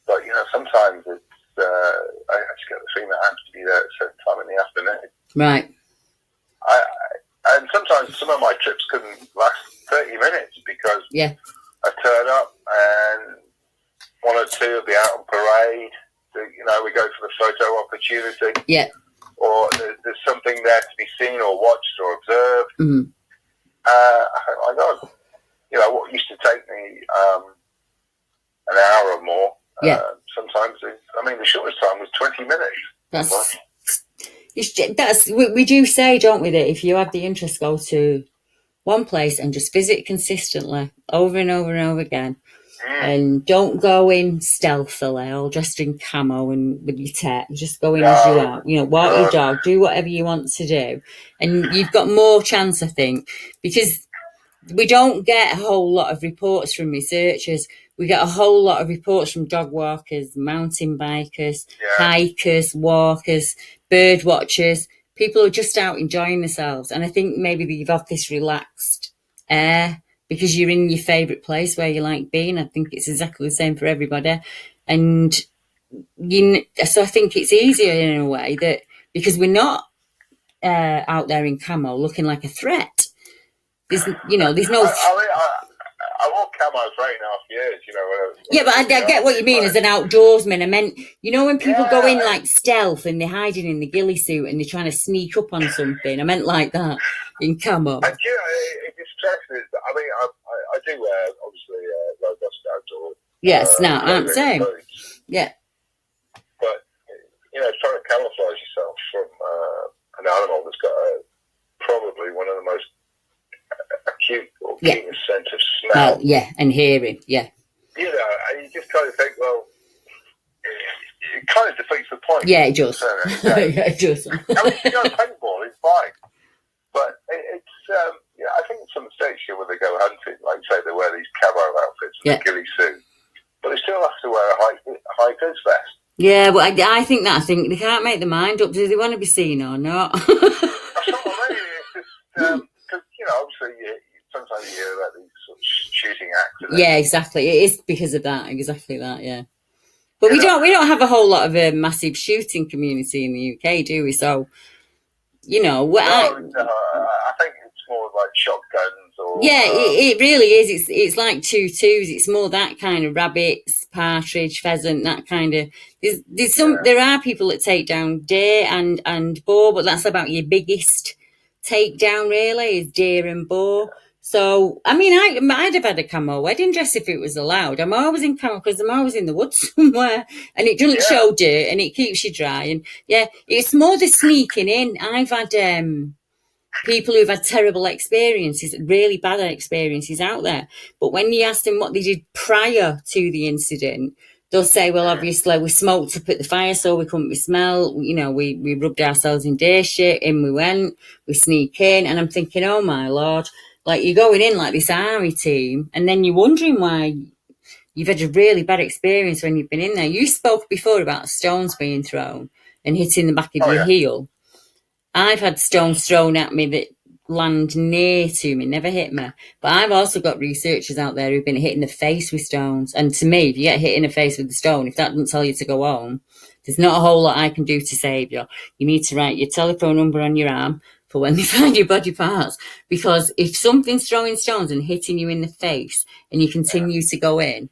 But, sometimes it's, I just get the feeling that I have to be there at a certain time in the afternoon. Right. And sometimes some of my trips can last 30 minutes because I turn up and one or two will be out on parade. We go for the photo opportunity. Yeah. Or there's something there to be seen or watched or observed. Mm-hmm. I know. What used to take me an hour or more. Sometimes, the shortest time was 20 minutes. We do say, don't we, that if you have the interest, go to one place and just visit consistently over and over and over again. And don't go in stealthily, all dressed in camo and with your tech. Just go in as you are. Walk your dog, do whatever you want to do. And you've got more chance, I think, because we don't get a whole lot of reports from researchers. We get a whole lot of reports from dog walkers, mountain bikers, hikers, walkers, bird watchers. People are just out enjoying themselves. And I think maybe you've got this relaxed air because you're in your favourite place where you like being. I think it's exactly the same for everybody. And so I think it's easier in a way that because we're not out there in camo looking like a threat. There's no... I wore camo for 8.5 years, but I get what you mean as an outdoorsman. I meant, when people go in like stealth and they're hiding in the ghillie suit and they're trying to sneak up on something. I meant like that in camo. And it distracts me. I do wear, obviously, robust outdoor. Yes, I'm same. Yeah. But, trying to camouflage yourself from an animal that's got probably one of the most acute or keenest sense of smell. And hearing, and you just kind of think, well, it kind of defeats the point. Yeah, it does. It does. Paintball is fine. But it's, I think some states here where they go hunting, like say they wear these camo outfits and a ghillie suit, but they still have to wear a hiker's vest. Yeah, but I think they can't make their mind up. Do they want to be seen or not? That's not what I mean. It's just, because, obviously sometimes you hear about these sort of shooting accidents. Yeah, exactly. It is because of that. Exactly that, yeah. But we don't have a whole lot of a massive shooting community in the UK, do we? So, I think it's more like shotguns or Yeah, it really is. It's like two twos. It's more that kind of rabbits, partridge, pheasant, that kind of. There are people that take down deer and boar, but that's about your biggest takedown really is deer and boar. So I mean, I'd have had a camo wedding dress if it was allowed. I'm always in camo because I'm always in the woods somewhere, and it doesn't show dirt and it keeps you dry. And yeah, it's more the sneaking in. I've had people who've had terrible experiences, really bad experiences out there. But when you ask them what they did prior to the incident, they'll say, well, obviously we smoked up at the fire so we couldn't be smelled. You know, we rubbed ourselves in deer shit, in we went, we sneak in. And I'm thinking, oh my Lord, like you're going in like this army team and then you're wondering why you've had a really bad experience when you've been in there. You spoke before about stones being thrown and hitting the back of your heel. I've had stones thrown at me that land near to me, never hit me. But I've also got researchers out there who've been hit in the face with stones. And to me, if you get hit in the face with a stone, if that doesn't tell you to go home, there's not a whole lot I can do to save you. You need to write your telephone number on your arm for when they find your body parts. Because if something's throwing stones and hitting you in the face and you continue to go in,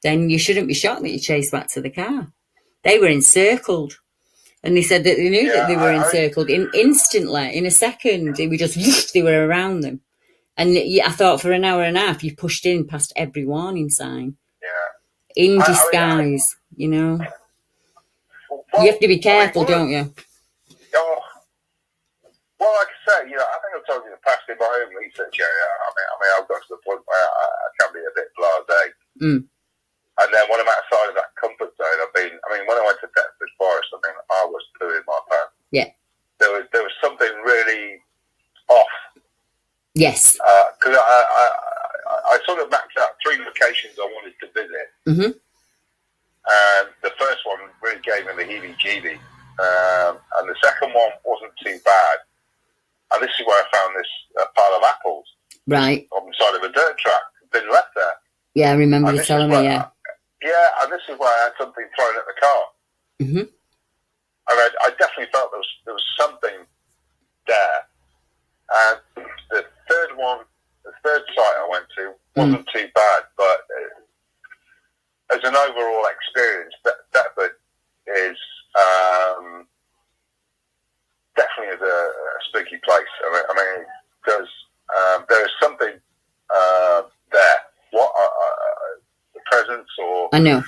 then you shouldn't be shocked that you chase back to the car. They were encircled. And they said that they knew that they were encircled instantly, in a second. They were just, they were around them. And I thought for an hour and a half, you pushed in past every warning sign. Yeah. In disguise, you know. Well, you have to be careful, don't you? Oh, well, like I say, you know, I think I've told you in the past in my own research area. I mean, I've got to the point where I can be a bit blasé. And then when I'm outside of that comfort zone, when I went to Deptford Forest, I was pooing my pants. Yeah. There was something really off. Yes. Because I sort of mapped out 3 locations I wanted to visit. Mm-hmm. And the first one really gave me the heebie-jeebie. And the second one wasn't too bad. And this is where I found this pile of apples. Right. On the side of a dirt track. Been left there. Yeah, I remember you telling me, yeah. Yeah, and this is why I had something thrown at the car. Mm-hmm. And I definitely felt there was something there. And the third site I went to wasn't too bad, but as an overall experience, Deptford is definitely a spooky place. Because there is something there. What the presence or I know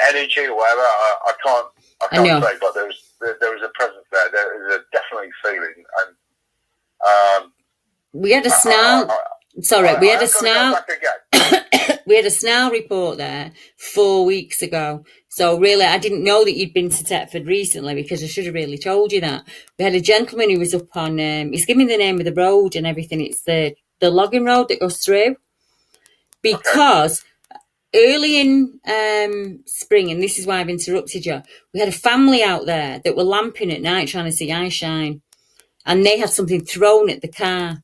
energy or whatever, I can't say, but there is a presence there. There is a definitely feeling, and we had a snarl. We had a snarl. We had a snarl report there 4 weeks ago. So really, I didn't know that you'd been to Deptford recently because I should have really told you that. We had a gentleman who was up on. He's given me the name of the road and everything. It's the logging road that goes through. Because early in spring, and this is why I've interrupted you, we had a family out there that were lamping at night trying to see eye shine, and they had something thrown at the car,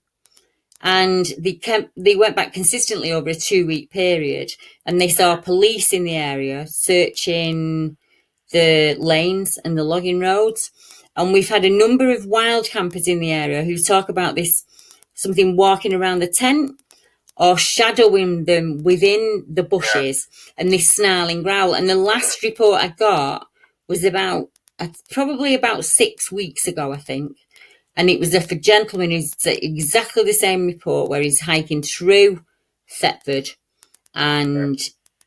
and they went back consistently over a 2-week period, and they saw police in the area searching the lanes and the logging roads, and we've had a number of wild campers in the area who talk about this something walking around the tent or shadowing them within the bushes and this snarling growl. And the last report I got was probably about 6 weeks ago, I think. And it was a gentleman who's exactly the same report where he's hiking through Thetford and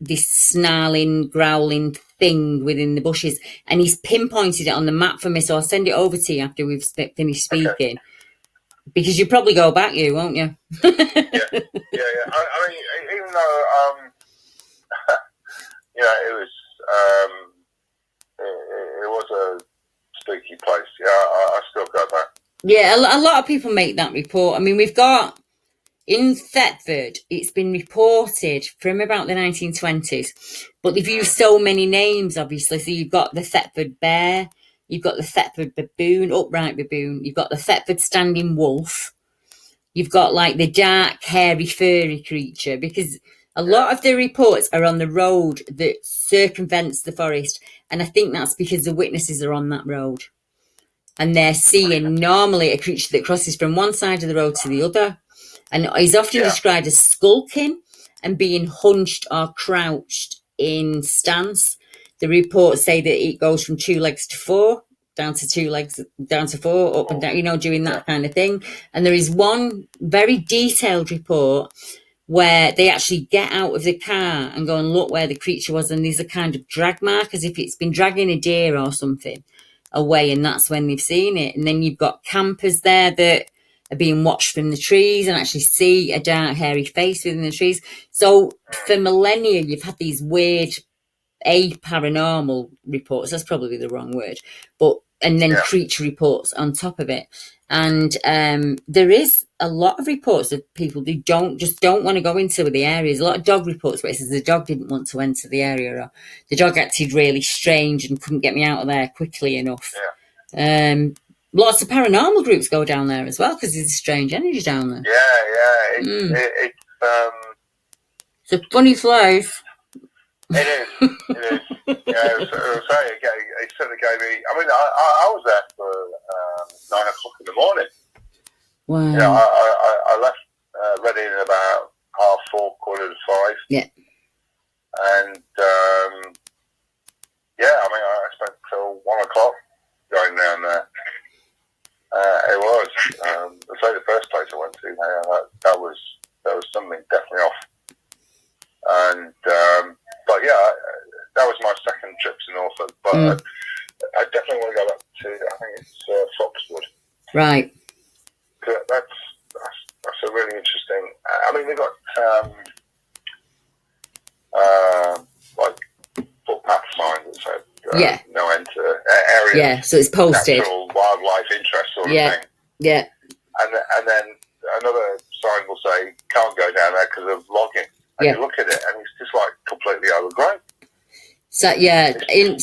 this snarling, growling thing within the bushes. And he's pinpointed it on the map for me, so I'll send it over to you after we've finished speaking. Okay. Because you probably go back, won't you? Yeah. Even though, it was a spooky place. Yeah, I still go back. Yeah, a lot of people make that report. We've got in Thetford, it's been reported from about the 1920s, but they've used so many names, obviously. So you've got the Thetford bear. You've got the Thetford baboon, upright baboon. You've got the Thetford standing wolf. You've got like the dark, hairy, furry creature, because a lot of the reports are on the road that circumvents the forest. And I think that's because the witnesses are on that road. And they're seeing normally a creature that crosses from one side of the road to the other. And he's often described as skulking and being hunched or crouched in stance. The reports say that it goes from 2 legs to 4, down to 2 legs, down to 4, up and down, doing that kind of thing. And there is one very detailed report where they actually get out of the car and go and look where the creature was, and there's a kind of drag mark as if it's been dragging a deer or something away, and that's when they've seen it. And then you've got campers there that are being watched from the trees and actually see a dark hairy face within the trees. So for millennia you've had these weird paranormal reports, that's probably the wrong word, and then creature reports on top of it. And there is a lot of reports of people who don't want to go into the areas. A lot of dog reports where it says the dog didn't want to enter the area, or the dog acted really strange and couldn't get me out of there quickly enough. Lots of paranormal groups go down there as well because there's a strange energy down there. It's a funny place. It is. So it sort of gave me. I mean, I was there for 9 o'clock in the morning. Wow. I left Reading at about 4:30, 4:45. Yeah. And I spent till 1 o'clock going down there. It was. The first place I went to, that was something definitely off. And that was my second trip to Norfolk, but I definitely want to go back to, I think it's Foxwood. Right. That's a really interesting. I mean, they've got like footpath signs that say no enter area. Yeah, so it's posted. Natural wildlife interest sort of thing. Yeah. And then another sign will say can't go down there because of logging. And you look at it, and it's just like completely overgrown. So in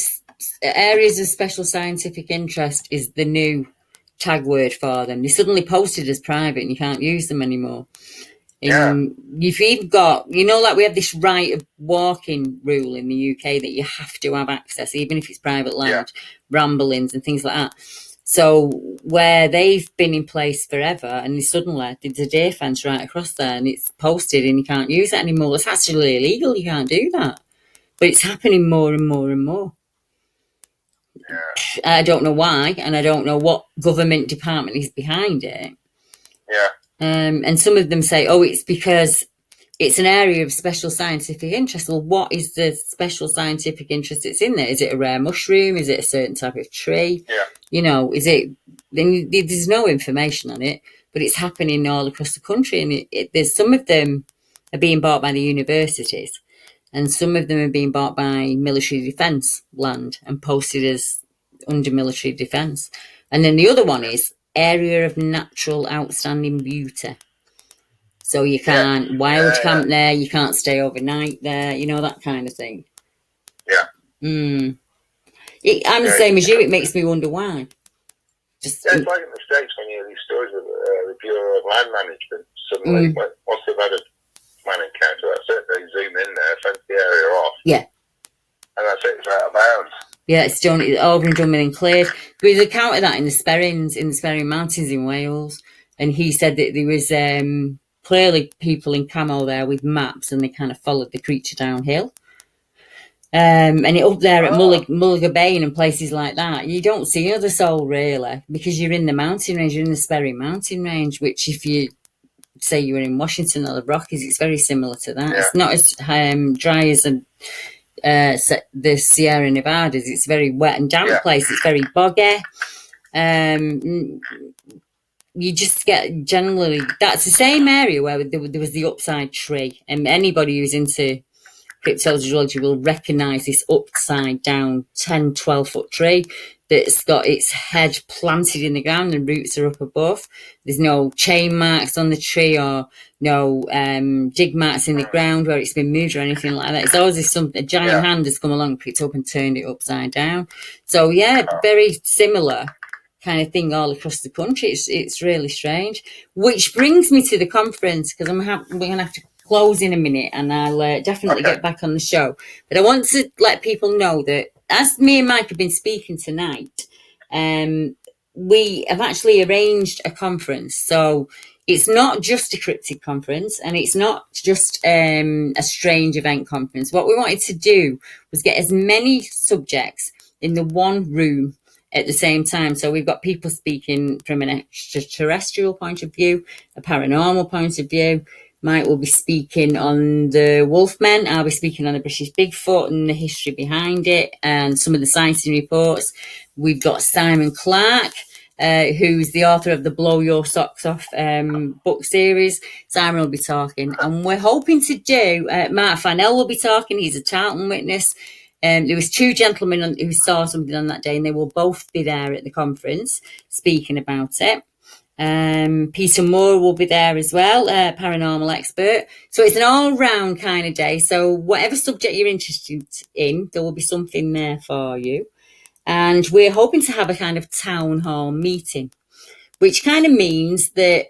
areas of special scientific interest is the new tag word for them. They're suddenly posted as private, and you can't use them anymore. You've even got, like we have this right of walking rule in the UK that you have to have access, even if it's private land, ramblings and things like that. So where they've been in place forever, and suddenly there's a deer fence right across there, and it's posted, and you can't use it anymore. It's actually illegal. You can't do that, but it's happening more and more and more. Yeah. I don't know why, and I don't know what government department is behind it. Yeah. And some of them say, it's because it's an area of special scientific interest. Well, what is the special scientific interest that's in there? Is it a rare mushroom? Is it a certain type of tree? Yeah. Is it? Then there's no information on it, but it's happening all across the country, and there's some of them are being bought by the universities, and some of them are being bought by military defence land and posted as under military defence. And then the other one is area of natural outstanding beauty. So you can't camp there, you can't stay overnight there, that kind of thing. Yeah. I'm the same as you, it makes me wonder why. It's like in the States when you hear these stories of the Bureau of Land Management, suddenly, once they've had a man encounter, that's it, they zoom in there, fence the area off. Yeah. And that's it, it's out of bounds. Yeah, it's done, it's over and done with and cleared. There's a account of that in the Sperring Mountains in Wales, and he said that there was clearly people in camo there with maps, and they kind of followed the creature downhill. And it up there at Mulligar Bay and places like that, you don't see another soul really, because you're in the mountain range, you're in the Sperring Mountain Range, which if you say you were in Washington or the Rockies, it's very similar to that. Yeah. It's not as dry as the Sierra Nevadas. It's very wet and damp place. It's very boggy. You just get generally, that's the same area where there was the upside tree, and anybody who's into cryptozoology will recognise this upside down 10, 12 foot tree that's got its head planted in the ground and roots are up above. There's no chain marks on the tree or no dig marks in the ground where it's been moved or anything like that. It's always a giant hand has come along, picked up and turned it upside down. So very similar kind of thing all across the country. It's really strange. Which brings me to the conference, because we're going to have to close in a minute, and I'll definitely get back on the show. But I want to let people know that as me and Mike have been speaking tonight, we have actually arranged a conference. So it's not just a cryptid conference, and it's not just a strange event conference. What we wanted to do was get as many subjects in the one room at the same time. So we've got people speaking from an extraterrestrial point of view, a paranormal point of view. Mike will be speaking on the Wolfmen. I'll be speaking on the British Bigfoot and the history behind it and some of the sighting reports. We've got Simon Clark, who's the author of the Blow Your Socks Off book series. Simon will be talking. And we're hoping to do, Mark Fanell will be talking. He's a Charlton witness. There was two gentlemen who saw something on that day, and they will both be there at the conference speaking about it. Peter Moore will be there as well, paranormal expert. So it's an all-round kind of day. So whatever subject you're interested in, there will be something there for you. And we're hoping to have a kind of town hall meeting, which kind of means that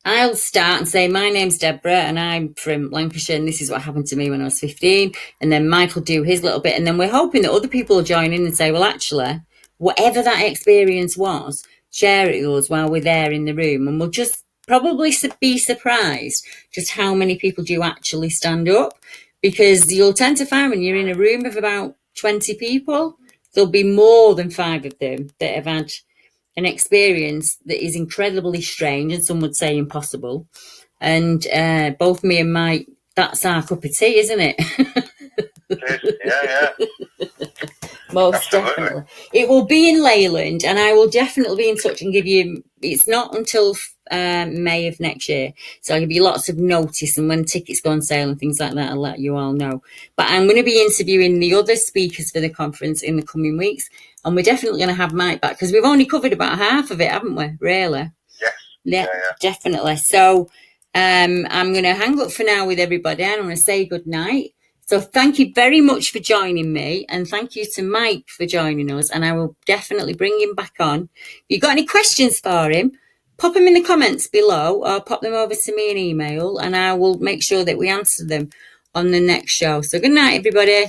I'll start and say, my name's Deborah and I'm from Lancashire and this is what happened to me when I was 15. And then Mike will do his little bit. And then we're hoping that other people will join in and say, well, actually, whatever that experience was, share it with us while we're there in the room. And we'll just probably be surprised just how many people do actually stand up, because you'll tend to find when you're in a room of about 20 people, there'll be more than 5 of them that have had an experience that is incredibly strange and some would say impossible. And both me and Mike, that's our cup of tea, isn't it? Yeah. Most definitely. It will be in Leyland, and I will definitely be in touch and give you, it's not until May of next year, so I'll give you lots of notice, and when tickets go on sale and things like that, I'll let you all know. But I'm going to be interviewing the other speakers for the conference in the coming weeks, and we're definitely going to have Mike back, because we've only covered about half of it, haven't we, really? Yes. Yeah. Definitely. So I'm going to hang up for now with everybody, and I'm going to say good night. So thank you very much for joining me, and thank you to Mike for joining us, and I will definitely bring him back on. If you've got any questions for him, pop them in the comments below or pop them over to me an email, and I will make sure that we answer them on the next show. So good night, everybody.